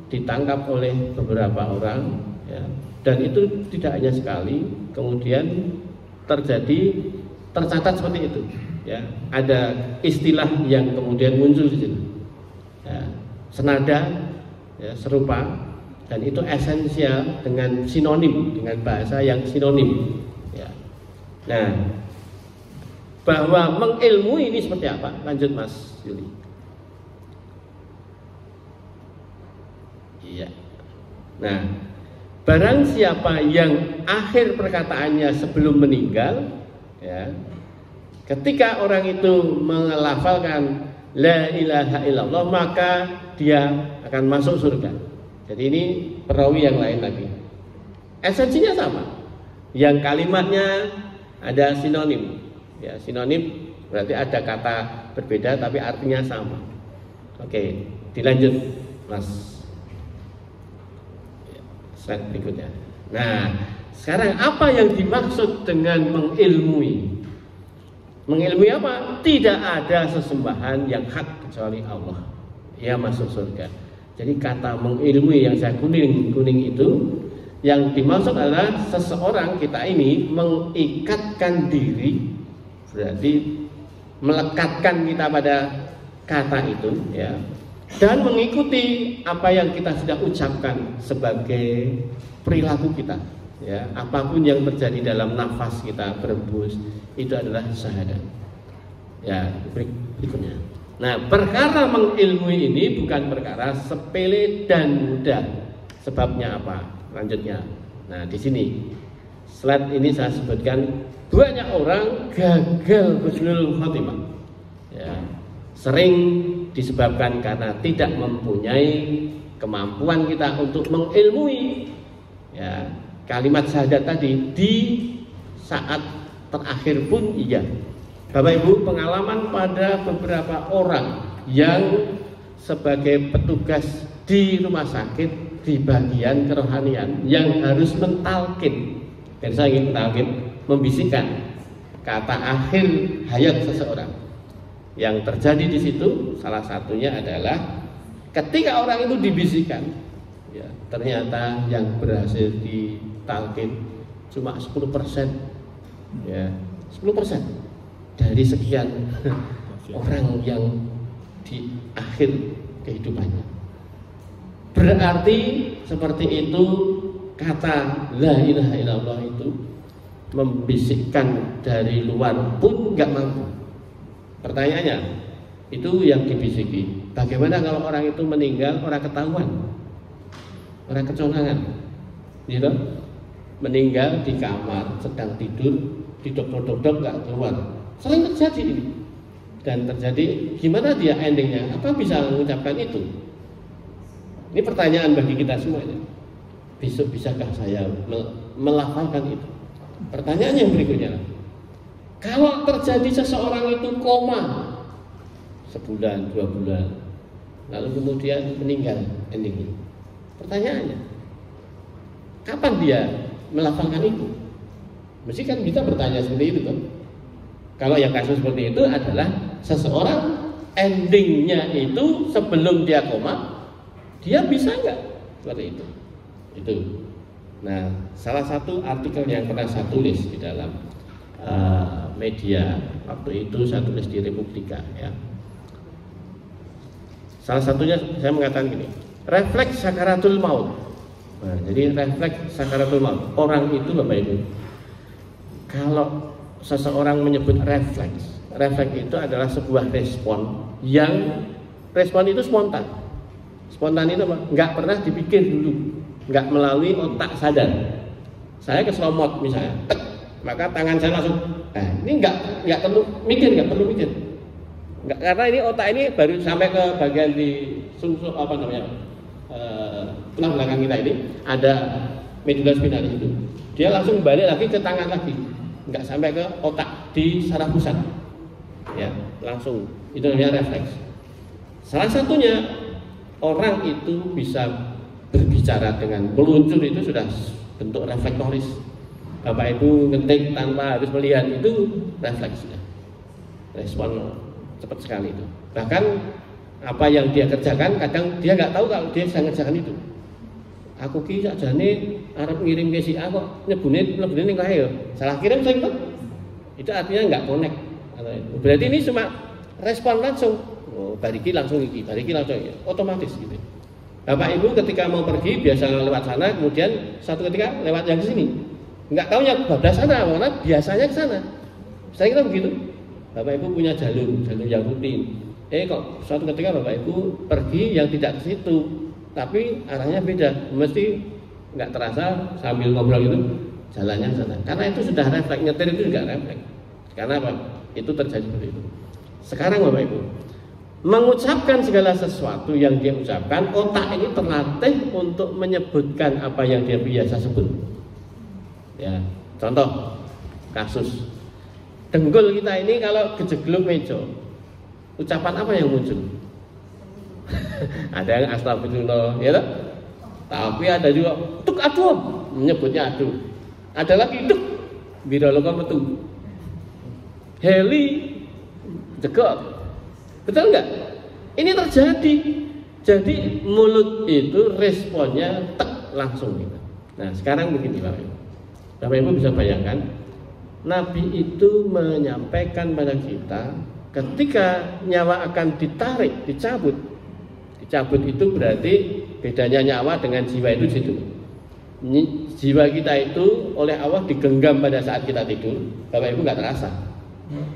ditangkap oleh beberapa orang ya, dan itu tidak hanya sekali, kemudian tercatat seperti itu ya. Ada istilah yang kemudian muncul di sini ya, senada ya, serupa, dan itu esensial dengan sinonim, dengan bahasa yang sinonim ya. Nah, bahwa mengilmui ini seperti apa? Lanjut Mas Yuli. Iya. Nah, barang siapa yang akhir perkataannya sebelum meninggal ya, ketika orang itu melafalkan la ilaha illallah, maka dia akan masuk surga. Jadi ini perawi yang lain lagi. Esensinya sama. Yang kalimatnya ada sinonim. Ya, sinonim berarti ada kata berbeda tapi artinya sama. Oke, dilanjut Mas. Slide berikutnya. Nah, sekarang apa yang dimaksud dengan mengilmui? Mengilmui apa? Tidak ada sesembahan yang hak kecuali Allah. Ia masuk surga. Jadi kata mengilmui yang saya kuning itu, yang dimaksud adalah seseorang kita ini mengikatkan diri, berarti melekatkan kita pada kata itu ya, dan mengikuti apa yang kita sudah ucapkan sebagai perilaku kita ya. Apapun yang terjadi dalam nafas kita berembus, itu adalah syahadat ya. Berikutnya, nah, perkara mengilmui ini bukan perkara sepele dan mudah. Sebabnya apa? Lanjutnya. Nah, di sini slide ini saya sebutkan, banyak orang gagal husnul khotimah ya, sering disebabkan karena tidak mempunyai kemampuan kita untuk mengilmui ya, kalimat syahadat tadi di saat terakhir pun iya. Bapak Ibu, pengalaman pada beberapa orang yang sebagai petugas di rumah sakit di bagian kerohanian yang harus mentalkin, dan saya ingin mentalkin, membisikkan kata akhir hayat seseorang. Yang terjadi di situ salah satunya adalah ketika orang itu dibisikkan ya, ternyata yang berhasil ditalkin cuma 10% ya, 10% dari sekian orang yang di akhir kehidupannya. Berarti seperti itu, kata la ilaha illallah itu membisikkan dari luar pun nggak mampu. Pertanyaannya, itu yang dibisiki. Bagaimana kalau orang itu meninggal, orang ketahuan, orang keconangan, gitu? Meninggal di kamar, sedang tidur, didok-dok nggak keluar. Sering terjadi ini. Dan terjadi, gimana dia endingnya? Apa bisa mengucapkan itu? Ini pertanyaan bagi kita semuanya. Besok bisakah saya melafalkan itu? Pertanyaan yang berikutnya, kalau terjadi seseorang itu koma sebulan, 2 bulan, lalu kemudian meninggal endingnya, pertanyaannya, kapan dia melafalkan itu? Mesti kan kita bertanya seperti itu kan? Kalau yang kasus seperti itu adalah seseorang endingnya itu sebelum dia koma, dia bisa nggak seperti itu? Itu. Nah, salah satu artikel yang pernah saya tulis di dalam media waktu itu, saya tulis di Republika ya. Salah satunya saya mengatakan gini, refleks sakaratul maut. Nah, jadi refleks sakaratul maut. Orang itu Bapak Ibu, kalau seseorang menyebut refleks itu adalah sebuah respon yang respon itu spontan. Spontan itu apa? Nggak pernah dipikir dulu, nggak melalui otak sadar. Saya keselomot misalnya, maka tangan saya langsung. Nah, ini nggak perlu mikir, nggak, karena ini otak ini baru sampai ke bagian di sumsum tulang belakang kita ini ada medula spinalis itu. Dia langsung balik lagi ke tangan lagi, nggak sampai ke otak di saraf pusat. Ya, langsung itu namanya refleks. Salah satunya orang itu bisa berbicara dengan meluncur itu sudah bentuk reflektoris. Bapak Ibu ngetik tanpa harus melihat itu refleksnya. Respon cepat sekali itu. Bahkan apa yang dia kerjakan kadang dia nggak tahu kalau dia sedang ngerjakan itu. Aku ki sakjane arep ngirim ke si A kok nyebune ning kae ya. Salah kirim sing itu artinya nggak connect. Berarti ini cuma respon langsung. Oh, bariki langsung otomatis gitu. Bapak Ibu ketika mau pergi biasa lewat sana, kemudian satu ketika lewat yang sini. Nggak taunya bablas sana, karena biasanya ke sana. Saya kira begitu. Bapak Ibu punya jalur yang rutin. Kok suatu ketika Bapak Ibu pergi yang tidak ke situ, tapi arahnya beda. Mesti nggak terasa sambil ngobrol itu jalannya ke sana. Karena itu sudah refleks, nyetir itu juga refleks. Karena apa? Itu terjadi seperti itu. Sekarang Bapak Ibu mengucapkan segala sesuatu yang dia ucapkan, otak ini terlatih untuk menyebutkan apa yang dia biasa sebut. Ya, contoh kasus dengkul kita ini kalau kejegluk meja, ucapan apa yang muncul? Ada yang astagfirullah, ya tak? Tapi ada juga tuk aduh, menyebutnya aduh. Ada lagi tuk biroloka metu. Heli jegok. Betul nggak? Ini terjadi. Jadi mulut itu responnya tek langsung gitu. Nah sekarang begini Bapak Ibu bisa bayangkan, Nabi itu menyampaikan pada kita ketika nyawa akan ditarik, dicabut itu berarti bedanya nyawa dengan jiwa itu situ. Jiwa kita itu oleh Allah digenggam pada saat kita tidur, Bapak Ibu nggak terasa,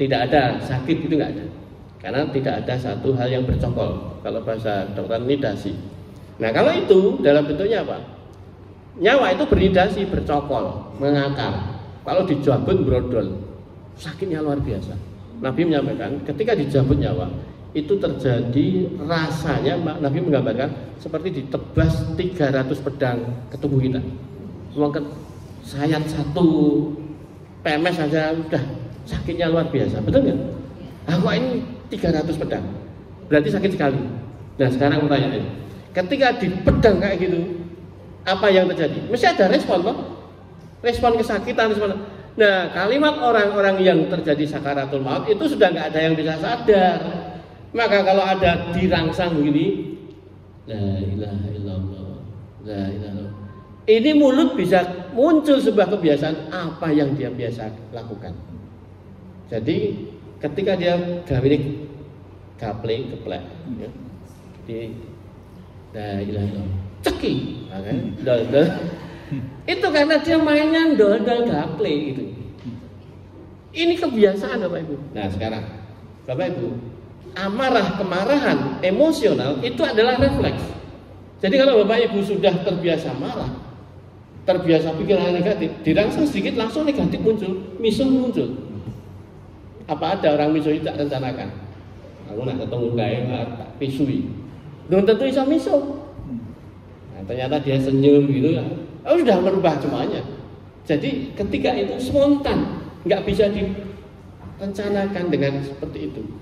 tidak ada sakit itu nggak ada. Karena tidak ada satu hal yang bercokol. Kalau bahasa dokter nidasi. Nah kalau itu dalam bentuknya apa? Nyawa itu bernidasi, bercokol, mengakar. Kalau dijabut brodol, sakitnya luar biasa. Nabi menyampaikan ketika dijabut nyawa itu terjadi rasanya, Nabi menggambarkan seperti ditebas 300 pedang ke tubuh kita. Mungkin sayat satu PMS saja udah sakitnya luar biasa, betul nggak? Aku ini 300 pedang, berarti sakit sekali. Nah sekarang pertanyaannya, ketika dipedang kayak gitu, apa yang terjadi? Mesti ada respon, Pak. Respon kesakitan, respon. Nah kalimat orang-orang yang terjadi sakaratul maut itu sudah nggak ada yang bisa sadar. Maka kalau ada dirangsang begini, la ilaha illallah, la ilaha illallah. Ini mulut bisa muncul sebuah kebiasaan apa yang dia biasa lakukan. Jadi ketika dia gawini geplek ya, di la ilaha illallah ceki dol itu karena dia mainnya dol gaplek gitu. Ini kebiasaan Bapak Ibu. Nah sekarang Bapak Ibu, amarah, kemarahan, emosional itu adalah refleks. Jadi kalau Bapak Ibu sudah terbiasa marah, terbiasa pikiran negatif, dirangsang sedikit langsung negatif muncul, misuh muncul. Apa ada orang misuh tidak rencanakan? Aku nak ketemu gaya tak pisui, belum tentu bisa misuh. Nah, ternyata dia senyum gitu ya, sudah merubah semuanya. Jadi ketika itu spontan, nggak bisa direncanakan dengan seperti itu.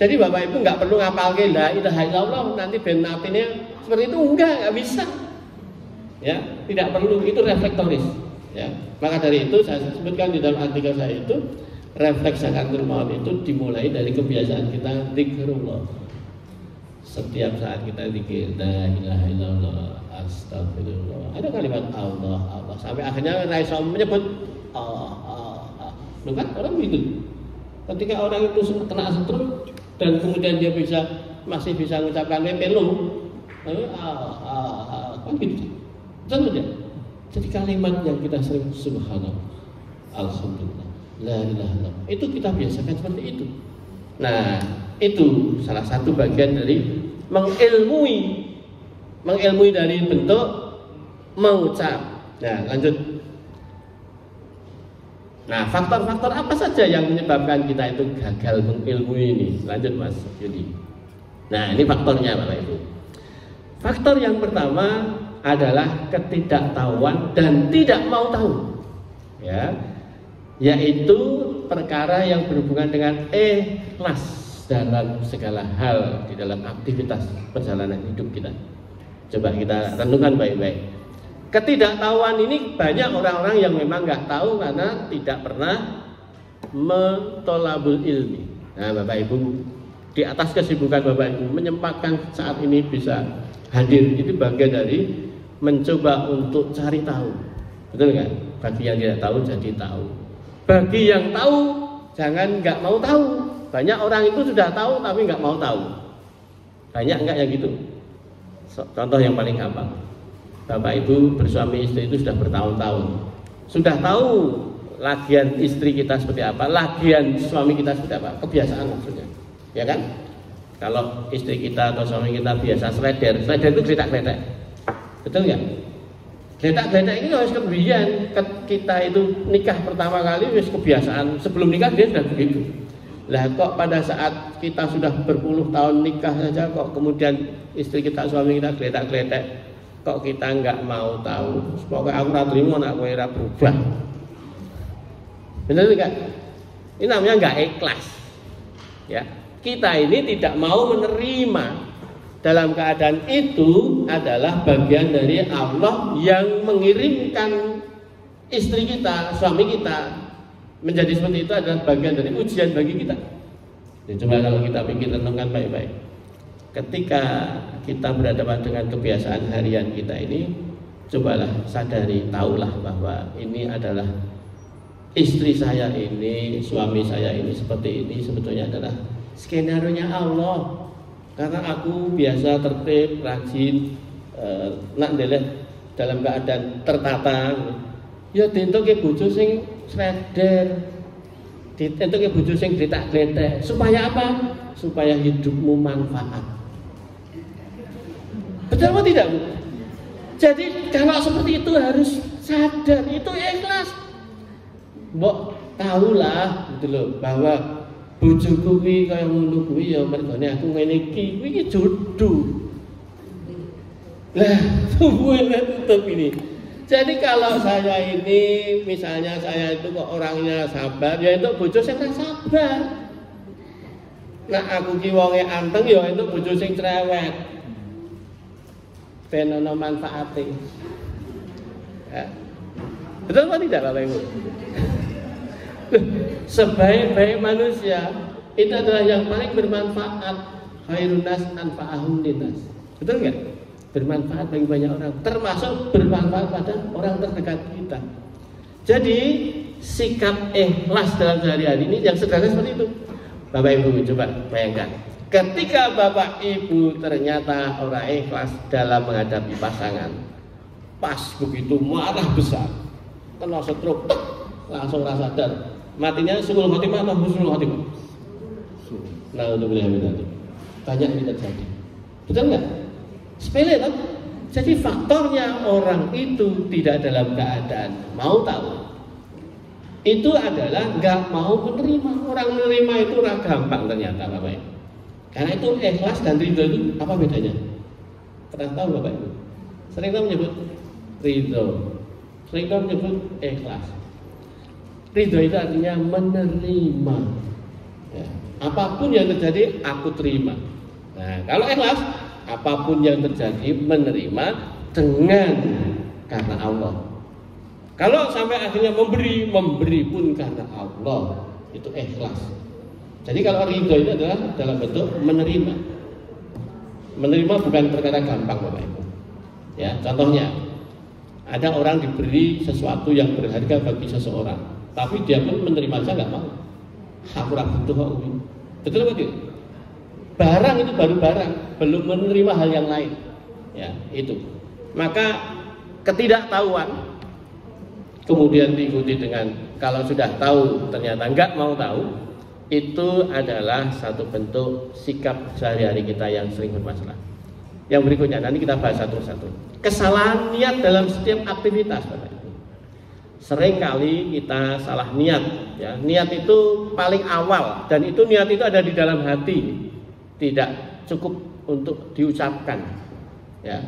Jadi Bapak Ibu nggak perlu ngapal la ilaha illallah nanti ben artinya seperti itu, nggak bisa. Ya, tidak perlu, itu reflektoris. Ya, maka dari itu saya sebutkan di dalam artikel saya itu. Refleks sakaratul maut itu dimulai dari kebiasaan kita zikrullah. Setiap saat kita zikir la ilaha illallah, astagfirullah. Ada kalimat Allah sampai akhirnya Raisa menyebut Bukan orang begitu. Ketika orang itu kena setrum dan kemudian dia bisa masih bisa mengucapkan pelu, kan gitu. Betul tidak? Jadi kalimat yang kita sering subhanallah, alhamdulillah, la ilaha illallah, itu kita biasakan seperti itu. Nah, itu salah satu bagian dari mengilmui dari bentuk mengucap. Nah, lanjut. Nah, faktor-faktor apa saja yang menyebabkan kita itu gagal mengilmui ini? Lanjut Mas Yudi. Nah, ini faktornya Bapak Ibu. Faktor yang pertama adalah ketidaktahuan dan tidak mau tahu. Ya. Yaitu perkara yang berhubungan dengan ikhlas dalam segala hal di dalam aktivitas perjalanan hidup kita. Coba kita renungkan baik-baik. Ketidaktahuan ini banyak orang-orang yang memang nggak tahu karena tidak pernah mentolabul ilmi. Nah, Bapak Ibu, di atas kesibukan Bapak Ibu menyempatkan saat ini bisa hadir, itu bagian dari mencoba untuk cari tahu. Betul nggak? Bagi yang tidak tahu jadi tahu. Bagi yang tahu jangan nggak mau tahu. Banyak orang itu sudah tahu tapi nggak mau tahu. Banyak nggak yang gitu? Contoh yang paling gampang. Bapak Ibu bersuami istri itu sudah bertahun-tahun, sudah tahu lagian istri kita seperti apa, lagian suami kita seperti apa, kebiasaan maksudnya, ya kan? Kalau istri kita atau suami kita biasa sleder itu geletak-geletak, betul nggak? Geletak-geletak ini harus kebiasaan. Kita itu nikah pertama kali harus kebiasaan, sebelum nikah dia sudah begitu. Lah kok pada saat kita sudah berpuluh tahun nikah saja kok kemudian istri kita, suami kita geletak-geletak, kok kita nggak mau tahu? Pokoknya aku tak terima, aku ora berubah. Benar nggak? Ini namanya nggak ikhlas. Ya, kita ini tidak mau menerima. Dalam keadaan itu adalah bagian dari Allah yang mengirimkan istri kita, suami kita menjadi seperti itu, adalah bagian dari ujian bagi kita. Ya, coba kalau kita pikir renungkan baik-baik. Ketika kita berhadapan dengan kebiasaan harian kita ini, cobalah sadari, tahulah bahwa ini adalah istri saya ini, suami saya ini seperti ini sebetulnya adalah skenario-nya Allah. Karena aku biasa tertib, rajin, nak ndeleh dalam keadaan tertata. Ya dientuke bojo sing sreder, dientuke bojo sing gletak-gletek. Supaya apa? Supaya hidupmu manfaat. Betul atau tidak, Bu? Jadi kalau seperti itu harus sadar, itu ikhlas. Mbok tahulah gitu loh, bahwa bojoku kuwi kaya ngono kuwi ya mergane aku ngene iki, kuwi jodoh. Lah, tunggulah tutup ini. Jadi kalau saya ini, misalnya saya itu kok orangnya sabar, ya itu bojo sing sabar. Nah aku ki wonge anteng ya itu bojo sing cerewet. Ben ono manfaate. Ya. Betul apa tidak Bapak Ibu? Sebaik-baik manusia itu adalah yang paling bermanfaat. Khairun nas anfa'ahum linnas. Betul nggak? Bermanfaat bagi banyak orang, termasuk bermanfaat pada orang terdekat kita. Jadi sikap ikhlas dalam sehari-hari ini yang sederhana seperti itu. Bapak Ibu coba bayangkan, ketika Bapak Ibu ternyata orang ikhlas dalam menghadapi pasangan, pas begitu marah besar, kena stroke, langsung rasa sadar. Matinya sebelum khotimah atau husnul khotimah? Nah, untuk banyak ini terjadi. Betul nggak? Sepele kan? Jadi faktornya orang itu tidak dalam keadaan mau tahu. Itu adalah nggak mau menerima. Orang menerima itu orang gampang ternyata Bapak Ibu. Karena itu ikhlas dan ridho itu apa bedanya? Pernah tahu Bapak Ibu? Sering tahu menyebut ridho, sering tahu menyebut ikhlas. Ridho itu artinya menerima. Ya. Apapun yang terjadi aku terima. Nah, kalau ikhlas, apapun yang terjadi menerima dengan karena Allah. Kalau sampai akhirnya memberi pun karena Allah, itu ikhlas. Jadi kalau ridho itu adalah dalam bentuk menerima. Menerima bukan perkara gampang Bapak Ibu. Ya, contohnya ada orang diberi sesuatu yang berharga bagi seseorang, tapi dia pun menerima saja nggak mau. Aku butuh aku. Betul betul. Barang itu baru barang, belum menerima hal yang lain. Ya, itu. Maka ketidaktahuan kemudian diikuti dengan kalau sudah tahu ternyata enggak mau tahu, itu adalah satu bentuk sikap sehari-hari kita yang sering bermasalah. Yang berikutnya nanti kita bahas satu-satu. Kesalahan niat dalam setiap aktivitas, Bapak Ibu. Seringkali kita salah niat, ya. Niat itu paling awal dan itu niat itu ada di dalam hati, tidak cukup untuk diucapkan. Ya,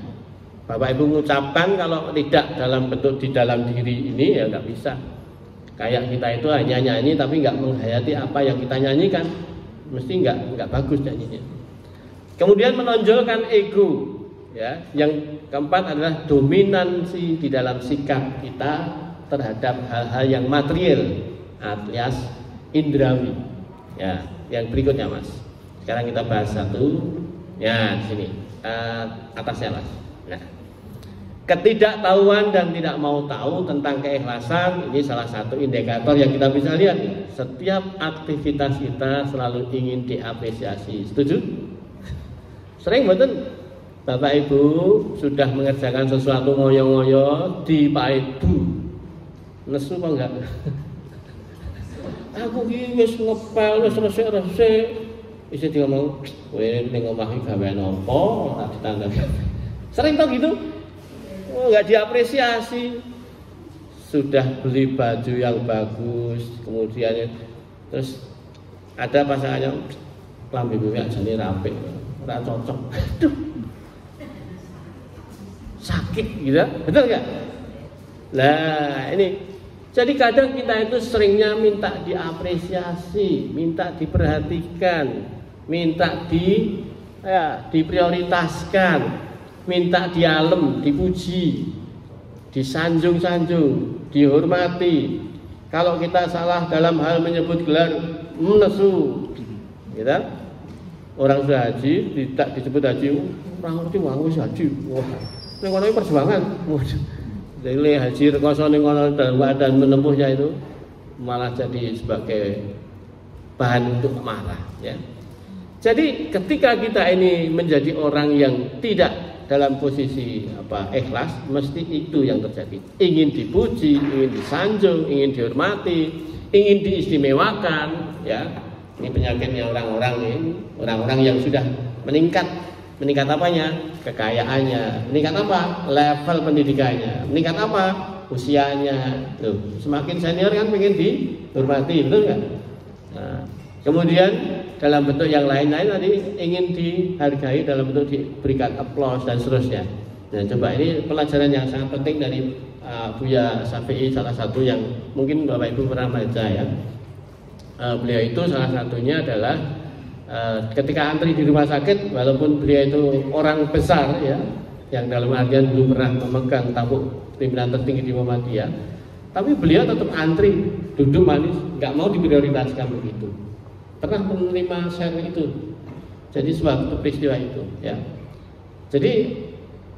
Bapak Ibu mengucapkan kalau tidak dalam bentuk di dalam diri ini ya nggak bisa. Kayak kita itu hanya nyanyi tapi nggak menghayati apa yang kita nyanyikan, mesti nggak bagus nyanyinya. Kemudian menonjolkan ego, ya. Yang keempat adalah dominansi di dalam sikap kita terhadap hal-hal yang material alias indrawi. Ya, yang berikutnya Mas. Sekarang kita bahas satu. Ya, di sini atasnya Mas. Nah, ketidaktahuan dan tidak mau tahu tentang keikhlasan ini salah satu indikator yang kita bisa lihat. Setiap aktivitas kita selalu ingin diapresiasi. Setuju? Sering betul Bapak Ibu sudah mengerjakan sesuatu ngoyo-ngoyo dipahit bu. Nesu apa enggak? Aku ki wis ngepel wis resik-resik. Wis ngomong, kowe ning omah iki gawean apa? Tak ditanggapi. Sering tau gitu? Oh, enggak diapresiasi. Sudah beli baju yang bagus, kemudian terus ada pasangannya lambe kowe ajane rapi, ora cocok. Aduh. Sakit gitu, betul enggak? Lah, ini jadi kadang kita itu seringnya minta diapresiasi, minta diperhatikan, minta diprioritaskan, minta dialem, dipuji, disanjung-sanjung, dihormati. Kalau kita salah dalam hal menyebut gelar nesu, gitu. Orang sudah haji tidak disebut haji, orang ngerti wong wis haji. Wah, ning kono perjuangan. Jadi haji rekoso ning kono dalam keadaan menempuhnya itu malah jadi sebagai bahan untuk marah, ya. Jadi ketika kita ini menjadi orang yang tidak dalam posisi ikhlas, mesti itu yang terjadi. Ingin dipuji, ingin disanjung, ingin dihormati, ingin diistimewakan, ya. Ini penyakitnya orang-orang yang sudah meningkat apanya? Kekayaannya. Meningkat apa? Level pendidikannya. Meningkat apa? Usianya. Loh, semakin senior kan pengen dihormati, betul nggak? Nah, kemudian dalam bentuk yang lain-lain tadi ingin dihargai dalam bentuk diberikan aplaus dan seterusnya. Nah, coba ini pelajaran yang sangat penting dari Buya Syafi'i, salah satu yang mungkin Bapak Ibu pernah baca, ya. Beliau itu salah satunya adalah ketika antri di rumah sakit, walaupun beliau itu orang besar, ya, yang dalam artian belum pernah memegang tampuk pimpinan tertinggi di Muhammadiyah, tapi beliau tetap antri, duduk manis, nggak mau diprioritaskan begitu. Pernah menerima share itu, jadi suatu peristiwa itu, ya. Jadi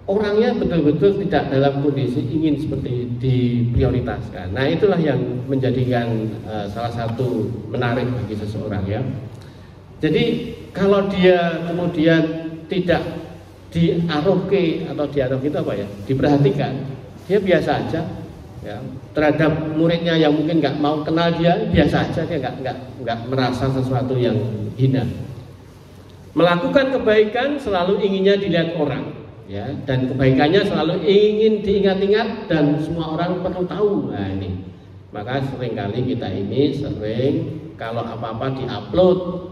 orangnya betul-betul tidak dalam kondisi ingin seperti diprioritaskan. Nah, itulah yang menjadikan salah satu menarik bagi seseorang, ya. Jadi kalau dia kemudian tidak diaroke atau diaroke itu apa ya? Diperhatikan, dia biasa aja, ya. Terhadap muridnya yang mungkin nggak mau kenal dia, biasa aja, dia nggak merasa sesuatu yang hina. Melakukan kebaikan selalu inginnya dilihat orang, ya, dan kebaikannya selalu ingin diingat-ingat dan semua orang perlu tahu. Nah, ini maka seringkali kita ini sering kalau apa-apa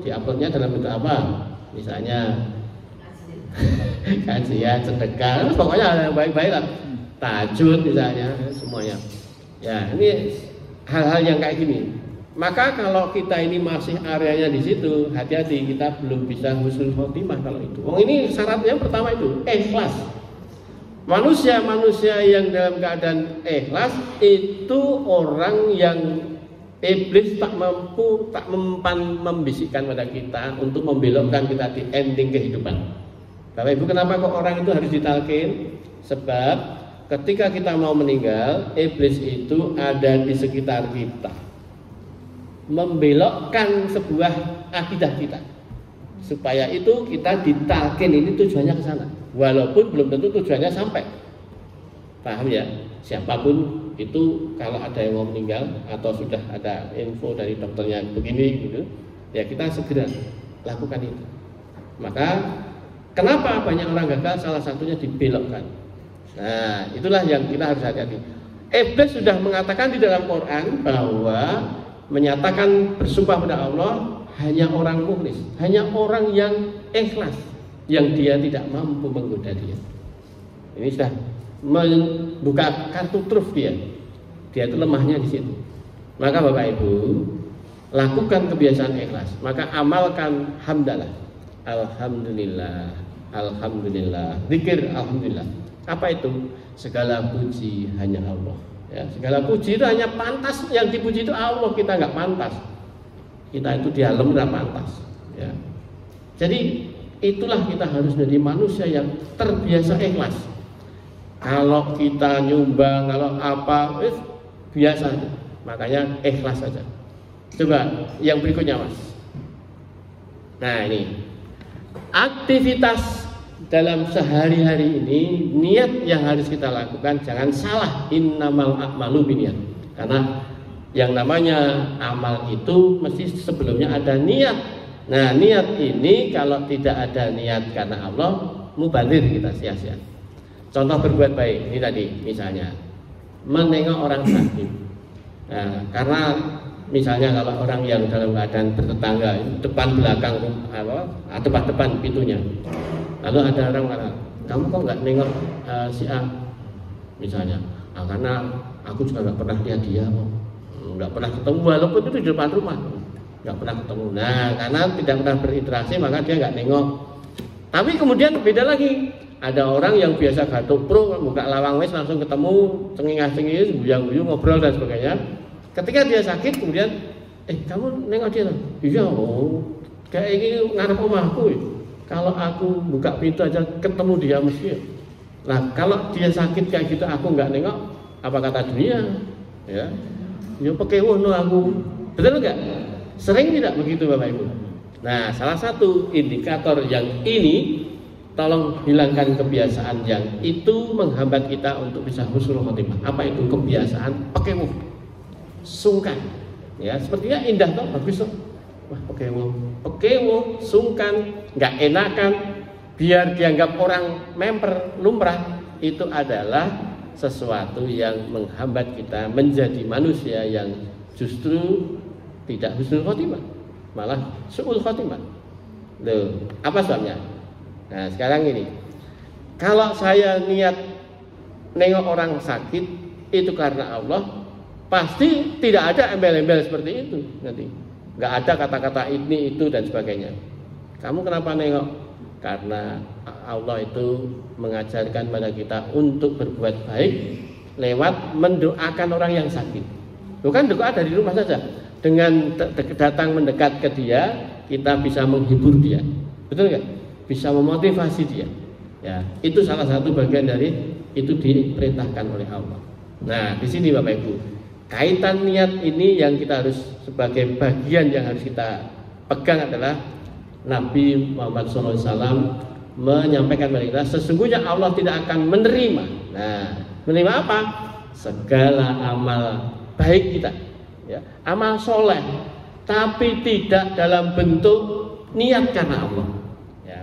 diuploadnya dalam bentuk apa? Misalnya kajian, sedekah, pokoknya yang baik-baik lah, tahajud misalnya, semuanya. Ya, ini hal-hal yang kayak gini. Maka kalau kita ini masih areanya di situ, hati-hati, kita belum bisa husnul khotimah kalau itu. Ini syaratnya pertama itu ikhlas. Manusia yang dalam keadaan ikhlas itu orang yang iblis tak mempan membisikkan pada kita untuk membelokkan kita di ending kehidupan. Bapak Ibu, kenapa kok orang itu harus ditalkin? Sebab ketika kita mau meninggal, iblis itu ada di sekitar kita, membelokkan sebuah akidah kita. supaya itu kita ditalkin ini tujuannya ke sana, walaupun belum tentu tujuannya sampai. Paham ya? Siapapun itu kalau ada yang mau meninggal atau sudah ada info dari dokternya begini gitu, ya kita segera lakukan itu. Maka kenapa banyak orang gagal? Salah satunya dibelokkan. Nah, itulah yang kita harus hati-hati. Iblis sudah mengatakan di dalam Quran bahwa menyatakan bersumpah pada Allah hanya orang mukhlis, hanya orang yang ikhlas, yang dia tidak mampu menggoda dia. Ini sudah membuka kartu truf dia itu lemahnya di situ. Maka Bapak Ibu, lakukan kebiasaan ikhlas, maka amalkan hamdalah, alhamdulillah, alhamdulillah, zikir alhamdulillah. Apa itu? Segala puji hanya Allah. Ya, segala puji itu hanya pantas, yang dipuji itu Allah, kita nggak pantas. Kita itu di alam nggak pantas. Ya. Jadi itulah kita harus menjadi manusia yang terbiasa ikhlas. Kalau kita nyumbang, kalau apa, biasa aja. Makanya ikhlas saja. Coba yang berikutnya, Mas. Nah, ini aktivitas dalam sehari-hari ini, niat yang harus kita lakukan jangan salah. Innamal a'malu binniyat. Karena yang namanya amal itu mesti sebelumnya ada niat. Nah, niat ini kalau tidak ada niat karena Allah, mubazir, kita sia-sia. Contoh berbuat baik, ini tadi misalnya menengok orang sakit. Nah, karena misalnya kalau orang yang dalam keadaan bertetangga, depan belakang depan pintunya, lalu ada orang bilang, kamu kok nggak nengok si A misalnya, karena aku juga nggak pernah lihat dia, nggak pernah ketemu, walaupun itu di depan rumah, nggak pernah ketemu. Nah, karena tidak pernah berinteraksi maka dia nggak nengok. Tapi kemudian beda lagi. Ada orang yang biasa gatuk pro, buka lawang wes langsung ketemu, cengengah-cengih, buyang-buyung, ngobrol dan sebagainya. Ketika dia sakit kemudian, kamu nengok dia? Iya, kayak ini ngarep omahku. Kalau aku buka pintu aja ketemu dia mesti. Nah, kalau dia sakit kayak gitu aku nggak nengok, apa kata dunia? Ya, pekewo no aku. Betul nggak? Sering tidak begitu Bapak Ibu? Nah, salah satu indikator yang ini, tolong hilangkan kebiasaan yang itu menghambat kita untuk bisa husnul khotimah. Apa itu? Kebiasaan pekewo, sungkan. Ya, sepertinya indah toh, bagus toh. Wah, pekewo, sungkan, nggak enakan, biar dianggap orang memper, lumrah. Itu adalah sesuatu yang menghambat kita menjadi manusia yang justru tidak husnul khotimah, malah su'ul khotimah. Loh, apa sebabnya? Nah, sekarang ini, kalau saya niat nengok orang sakit itu karena Allah, pasti tidak ada embel-embel seperti itu nanti. Nggak ada kata-kata ini, itu dan sebagainya. Kamu kenapa nengok? Karena Allah itu mengajarkan pada kita untuk berbuat baik lewat mendoakan orang yang sakit. Bukan doa dari rumah saja. Dengan datang mendekat ke dia, kita bisa menghibur dia. Betul nggak? Bisa memotivasi dia. Ya, itu salah satu bagian dari itu diperintahkan oleh Allah. Nah, di sini Bapak Ibu, kaitan niat ini yang kita harus sebagai bagian yang harus kita pegang adalah Nabi Muhammad SAW menyampaikan kepada kita, sesungguhnya Allah tidak akan menerima. Nah, menerima apa? Segala amal baik kita, ya, amal soleh, tapi tidak dalam bentuk niat karena Allah.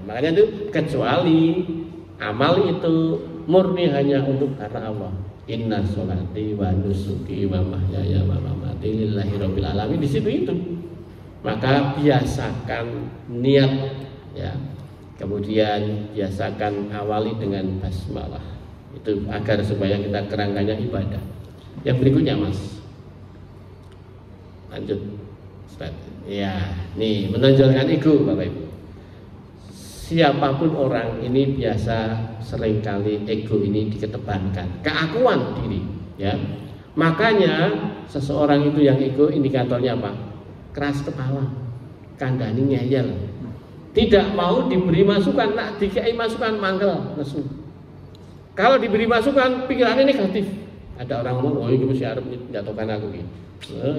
Makanya itu kecuali amal itu murni hanya untuk karena Allah. Inna sholati wa nusuki wa mahyaya wa mamati lillahi rabbil alamin. Di situ itu. Maka biasakan niat, ya. Kemudian biasakan awali dengan basmalah. Itu agar supaya kita kerangkanya ibadah. Yang berikutnya, Mas. Lanjut. Ustaz. Ya, nih menonjolkan ego Bapak Ibu. Siapapun orang ini biasa seringkali ego ini dikedepankan, keakuan diri, ya. Makanya seseorang itu yang ego indikatornya apa? Keras kepala, kandhani ngeyel, tidak mau diberi masukan, nak dikai masukan mangkel nesu. Kalau diberi masukan pikirannya negatif. Ada orang ngomong, oh ini mesti arep jatuhkan aku gitu.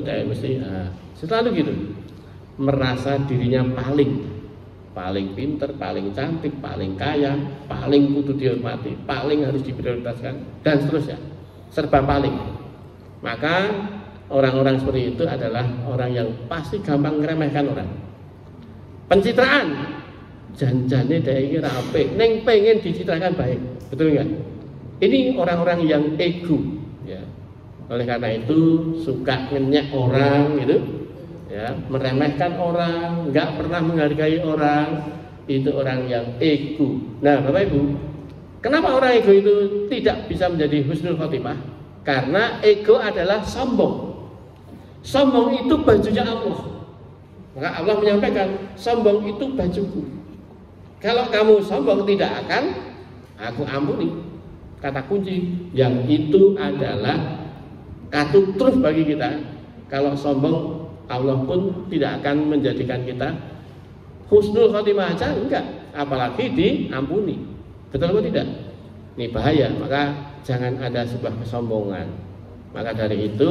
Mesti selalu gitu, merasa dirinya paling. paling pinter, paling cantik, paling kaya, paling kudu dihormati, paling harus diprioritaskan, dan seterusnya, serba paling. Maka orang-orang seperti itu adalah orang yang pasti gampang meremehkan orang. Pencitraan, janjane dhek iki ra apik, ning pengen dicitrakan baik, betul nggak? Ini orang-orang yang ego, ya. Oleh karena itu suka ngenyek orang, gitu, ya, meremehkan orang, nggak pernah menghargai orang, itu orang yang ego. Nah, Bapak Ibu, kenapa orang ego itu tidak bisa menjadi husnul khotimah? Karena ego adalah sombong. Sombong itu bajunya Allah. Maka Allah menyampaikan, sombong itu bajuku. Kalau kamu sombong tidak akan aku ampuni. Kata kunci yang itu adalah kartu truf bagi kita. Kalau sombong, Allah pun tidak akan menjadikan kita husnul khotimah aja, enggak, apalagi diampuni. Betul atau tidak? Ini bahaya, maka jangan ada sebuah kesombongan. Maka dari itu,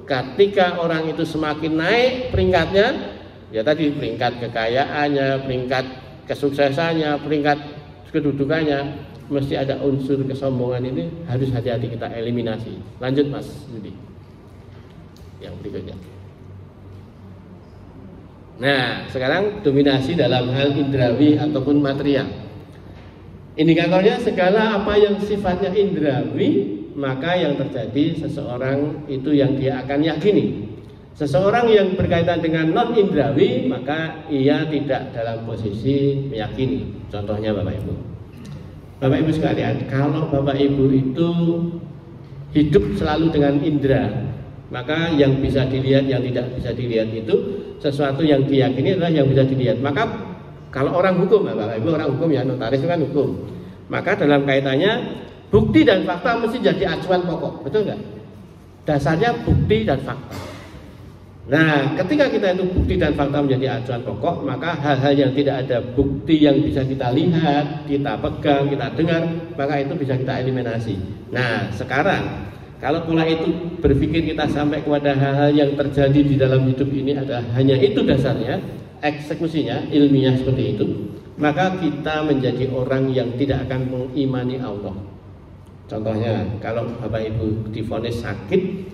ketika orang itu semakin naik peringkatnya, ya tadi peringkat kekayaannya, peringkat kesuksesannya, peringkat kedudukannya, mesti ada unsur kesombongan ini, harus hati-hati kita eliminasi. Lanjut Mas Yudi. Yang berikutnya. Nah, sekarang dominasi dalam hal indrawi ataupun material. Indikatornya segala apa yang sifatnya indrawi, maka yang terjadi seseorang itu yang dia akan yakini. Seseorang yang berkaitan dengan non indrawi, maka ia tidak dalam posisi meyakini. Contohnya Bapak Ibu. Bapak Ibu sekalian, kalau Bapak Ibu itu hidup selalu dengan indera, maka yang bisa dilihat, yang tidak bisa dilihat itu sesuatu yang diyakini adalah yang bisa dilihat. Maka kalau orang hukum, Bapak Ibu orang hukum ya, notaris itu kan hukum. Maka dalam kaitannya bukti dan fakta mesti jadi acuan pokok, betul nggak? Dasarnya bukti dan fakta. Nah, ketika kita itu bukti dan fakta menjadi acuan pokok, maka hal-hal yang tidak ada bukti yang bisa kita lihat, kita pegang, kita dengar, maka itu bisa kita eliminasi. Nah, sekarang kalau pola itu berpikir kita sampai kepada hal-hal yang terjadi di dalam hidup ini adalah hanya itu dasarnya, eksekusinya ilmiah seperti itu, maka kita menjadi orang yang tidak akan mengimani Allah. Contohnya, kalau Bapak Ibu divonis sakit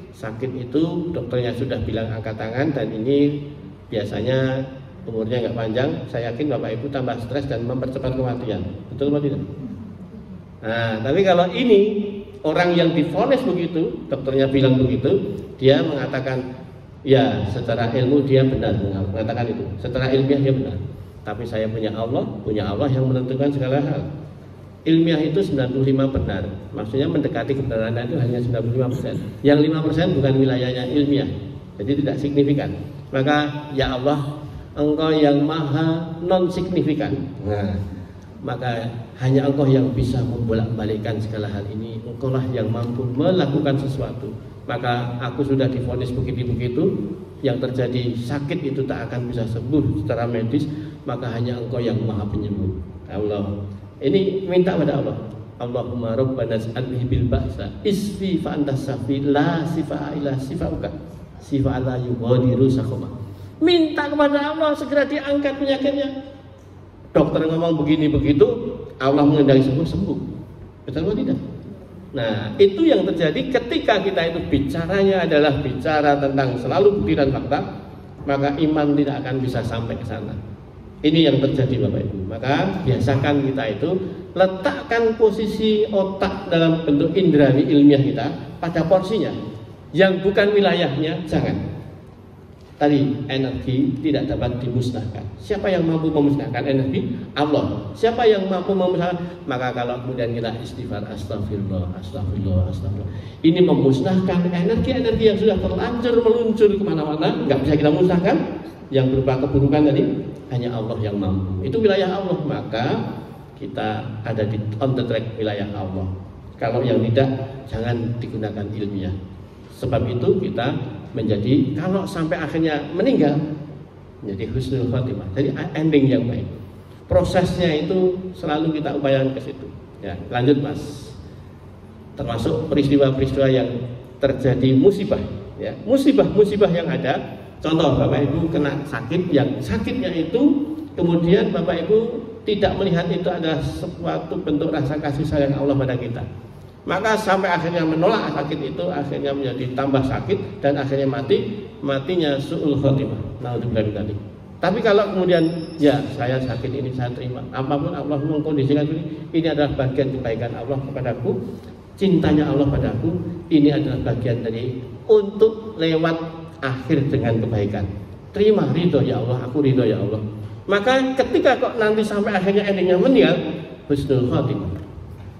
itu dokternya sudah bilang angkat tangan dan ini biasanya umurnya nggak panjang, saya yakin Bapak Ibu tambah stres dan mempercepat kematian. Betul atau tidak? Nah, tapi kalau ini orang yang divonis begitu, dokternya bilang begitu, dia mengatakan ya secara ilmu dia benar mengatakan itu, secara ilmiah dia benar. Tapi saya punya Allah yang menentukan segala hal. Ilmiah itu 95 benar, maksudnya mendekati kebenaran itu hanya 95%. Yang 5% bukan wilayahnya ilmiah, jadi tidak signifikan. Maka ya Allah, Engkau yang maha non signifikan. Nah, maka hanya Engkau yang bisa membolak-balikkan segala hal ini. Engkau lah yang mampu melakukan sesuatu. Maka aku sudah divonis begitu-begitu, yang terjadi sakit itu tak akan bisa sembuh secara medis, maka hanya Engkau yang maha penyembuh. Allah. Ini minta pada Allah. Allahumma rabbana az'alni bil ba'sa isfi fa antas safi la sifa ila sifauka sifa la yughadiru sakoma. Minta kepada Allah segera diangkat penyakitnya. Dokter ngomong begini begitu, Allah mengendaki sembuh. Betul atau tidak? Nah, itu yang terjadi ketika kita itu bicaranya adalah bicara tentang selalu bukti dan fakta, maka iman tidak akan bisa sampai ke sana. Ini yang terjadi Bapak Ibu. Maka biasakan kita itu letakkan posisi otak dalam bentuk indrawi ilmiah kita pada porsinya. Yang bukan wilayahnya jangan. Tadi energi tidak dapat dimusnahkan. Siapa yang mampu memusnahkan energi? Allah. Siapa yang mampu memusnahkan? Maka kalau kemudian kita istighfar astagfirullah, astagfirullah, astagfirullah, ini memusnahkan energi-energi yang sudah terlanjur meluncur kemana-mana, nggak bisa kita musnahkan. Yang berupa keburukan tadi hanya Allah yang mampu. Itu wilayah Allah, maka kita ada di on the track wilayah Allah. Kalau yang tidak, jangan digunakan ilmiah. Sebab itu kita menjadi, kalau sampai akhirnya meninggal, menjadi husnul khotimah. Jadi ending yang baik. Prosesnya itu selalu kita upayakan ke situ. Ya, lanjut Mas. Termasuk peristiwa-peristiwa yang terjadi musibah. Ya, musibah-musibah yang ada. Contoh Bapak Ibu kena sakit, yang sakitnya itu kemudian Bapak Ibu tidak melihat itu adalah suatu bentuk rasa kasih sayang Allah pada kita, maka sampai akhirnya menolak sakit itu, akhirnya menjadi tambah sakit dan akhirnya matinya su'ul khotimah. Naudzubillah. Tapi kalau kemudian ya saya sakit ini saya terima, apapun Allah mengkondisikan ini adalah bagian kebaikan Allah kepadaku, cintanya Allah padaku, ini adalah bagian dari untuk lewat akhir dengan kebaikan. Terima ridho ya Allah, aku ridho ya Allah. Maka ketika kok nanti sampai akhirnya endingnya meninggal, husnul khotimah.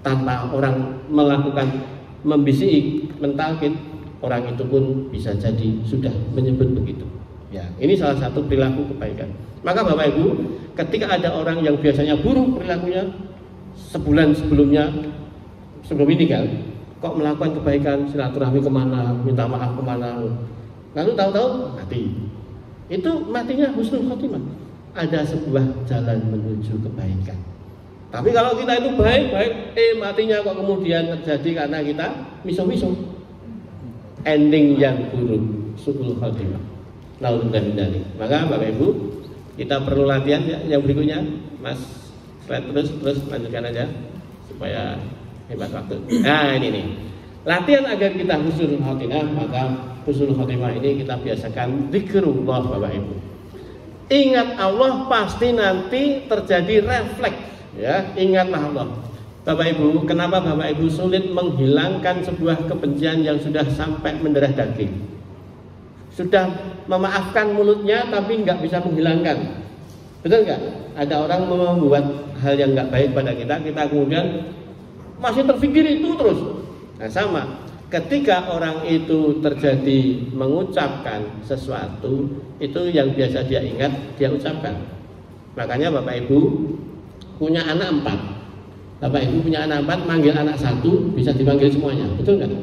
Tanpa orang melakukan membisik, mentalkin, orang itu pun bisa jadi sudah menyebut begitu. Ya, ini salah satu perilaku kebaikan. Maka Bapak Ibu, ketika ada orang yang biasanya buruk perilakunya, sebulan sebelum meninggal, kok melakukan kebaikan, silaturahmi kemana, minta maaf kemana, lalu tahu-tahu mati. Itu matinya husnul khotimah. Ada sebuah jalan menuju kebaikan. Tapi kalau kita itu baik-baik, matinya kok kemudian terjadi karena kita miso-miso, ending yang buruk, su'ul khotimah. Maka Bapak Ibu, kita perlu latihan ya, yang berikutnya, Mas. Terus lanjutkan aja supaya hebat waktu. Nah ini nih, latihan agar kita husnul khotimah. Maka husnul khotimah ini kita biasakan zikrullah Bapak Ibu. Ingat Allah pasti nanti terjadi refleks ya, ingatlah Allah. Bapak Ibu, kenapa Bapak Ibu sulit menghilangkan sebuah kebencian yang sudah sampai mendarah daging? Sudah memaafkan mulutnya tapi nggak bisa menghilangkan, betul nggak? Ada orang membuat hal yang nggak baik pada kita kemudian masih terpikir itu terus. Nah sama, ketika orang itu terjadi mengucapkan sesuatu, itu yang biasa dia ingat, dia ucapkan. Makanya Bapak Ibu punya anak 4. Bapak Ibu punya anak 4, manggil anak 1 bisa dipanggil semuanya, betul nggak?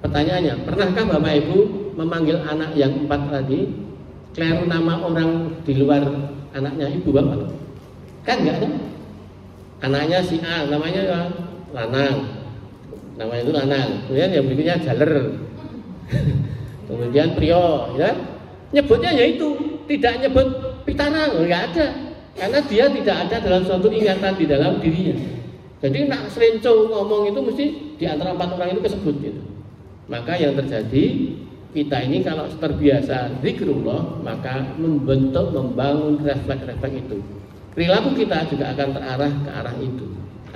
Pertanyaannya, pernahkah Bapak Ibu memanggil anak yang 4 tadi keliru nama orang di luar anaknya ibu bapak? Kan nggak ada. Anaknya si A namanya Lanang, namanya itu Lanang. Kemudian yang berikutnya Jaler, kemudian Prio, ya nyebutnya yaitu, tidak nyebut Pitara, nggak ada, karena dia tidak ada dalam suatu ingatan di dalam dirinya. Jadi nak serenco ngomong itu mesti di antara 4 orang itu kesebut gitu. Maka yang terjadi, kita ini kalau terbiasa zikrullah, maka membangun refleks-refleks itu. Perilaku kita juga akan terarah ke arah itu.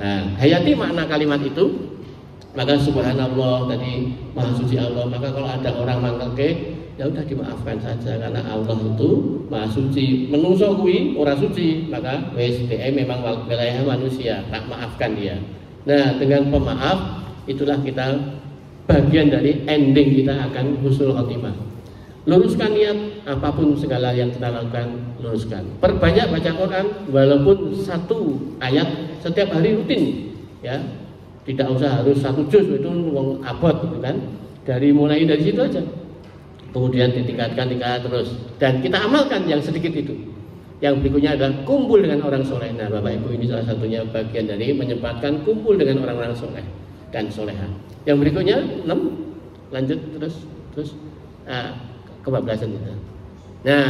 Nah, hayati makna kalimat itu. Maka subhanallah tadi, maha suci Allah. Maka kalau ada orang mangkelke, ya udah dimaafkan saja, karena Allah itu maha suci. Menungso kuwi ora suci, maka wis memang wilayah manusia, tak maafkan dia. Nah, dengan pemaaf itulah kita bagian dari ending kita akan husnul khotimah. Luruskan niat, apapun segala yang kita lakukan, luruskan. Perbanyak baca Quran, walaupun 1 ayat setiap hari rutin, ya. Tidak usah harus 1 juz, itu wong abot gitu kan. Mulai dari situ aja. Kemudian ditingkatkan terus, dan kita amalkan yang sedikit itu. Yang berikutnya adalah kumpul dengan orang soleh. Nah Bapak Ibu, ini salah satunya bagian dari menyempatkan kumpul dengan orang-orang soleh dan soleha. Yang berikutnya 6, lanjut terus kebablasan kita. Nah,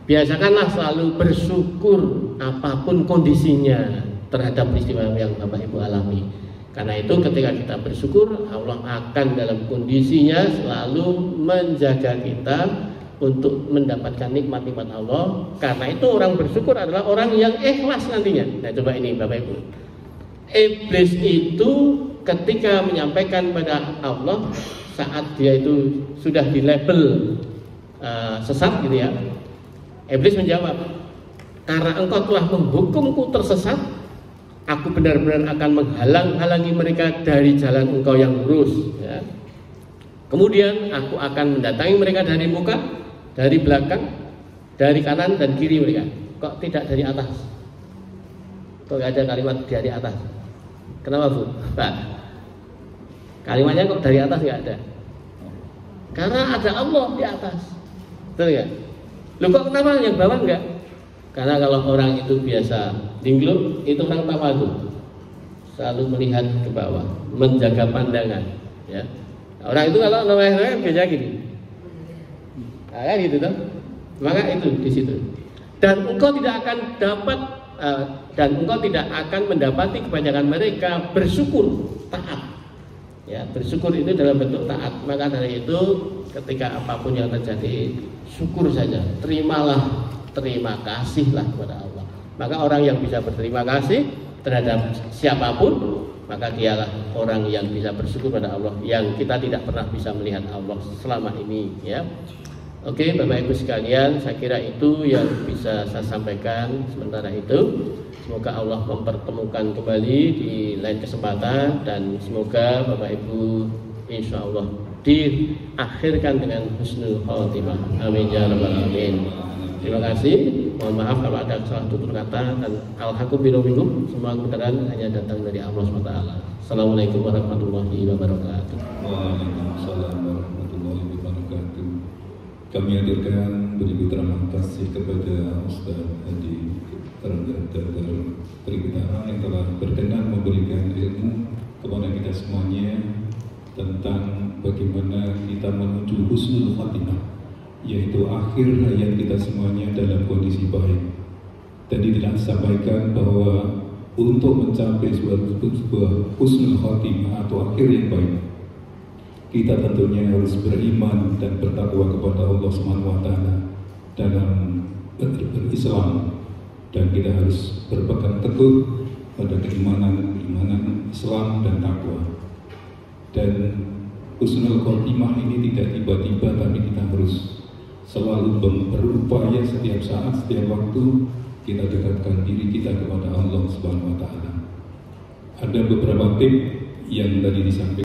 biasakanlah selalu bersyukur apapun kondisinya terhadap peristiwa yang Bapak Ibu alami. Karena itu ketika kita bersyukur, Allah akan dalam kondisinya selalu menjaga kita untuk mendapatkan nikmat-nikmat Allah. Karena itu orang bersyukur adalah orang yang ikhlas nantinya. Nah coba ini Bapak Ibu, iblis itu ketika menyampaikan pada Allah saat dia itu sudah di level sesat gitu ya, iblis menjawab, karena engkau telah menghukumku tersesat, aku benar-benar akan menghalang-halangi mereka dari jalan engkau yang lurus ya. Kemudian aku akan mendatangi mereka dari muka, dari belakang, dari kanan dan kiri mereka. Kok tidak dari atas? Kok ada kalimat dari atas? Kenapa Bu? Pak, kalimatnya kok dari atas nggak ada? Karena ada Allah di atas, betul nggak? Loh kok kenapa yang bawah enggak? Karena kalau orang itu biasa dingkluk, itu orang tawadhu, selalu melihat ke bawah, menjaga pandangan. Ya, orang itu kalau namanya biasa gini, nah, kan gitu tuh. Maka itu di situ. dan engkau tidak akan dapat dan engkau tidak akan mendapati kebanyakan mereka bersyukur, taat. Ya, bersyukur itu dalam bentuk taat. Maka dari itu ketika apapun yang terjadi, syukur saja, terimalah, terima kasihlah kepada Allah. Maka orang yang bisa berterima kasih terhadap siapapun, maka dialah orang yang bisa bersyukur pada Allah, yang kita tidak pernah bisa melihat Allah selama ini, ya. Oke, Bapak Ibu sekalian, saya kira itu yang bisa saya sampaikan sementara itu. Semoga Allah mempertemukan kembali di lain kesempatan, dan semoga Bapak Ibu insya Allah diakhirkan dengan husnul khotimah. Amin ya rabbal alamin. Terima kasih. Mohon maaf kalau ada salah tutur kata, dan al-haqqu birobikum, semua kebenaran hanya datang dari Allah SWT. Assalamualaikum warahmatullahi wabarakatuh. Waalaikumsalam warahmatullahi wabarakatuh. Kami haturkan beribu terima kasih kepada Ustaz Hadi Tributara yang telah berkenan memberikan ilmu kepada kita semuanya tentang bagaimana kita menuju husnul khatimah, yaitu akhir hayat kita semuanya dalam kondisi baik. Tadi telah disampaikan bahwa untuk mencapai sebuah husnul khatimah atau akhir yang baik, kita tentunya harus beriman dan bertakwa kepada Allah SWT dalam berislam, dan kita harus berpegang teguh pada keimanan Islam dan takwa. Dan husnul khotimah ini tidak tiba-tiba, tapi kita harus selalu berupaya setiap saat, setiap waktu kita dekatkan diri kita kepada Allah SWT. Ada beberapa tip yang tadi disampaikan.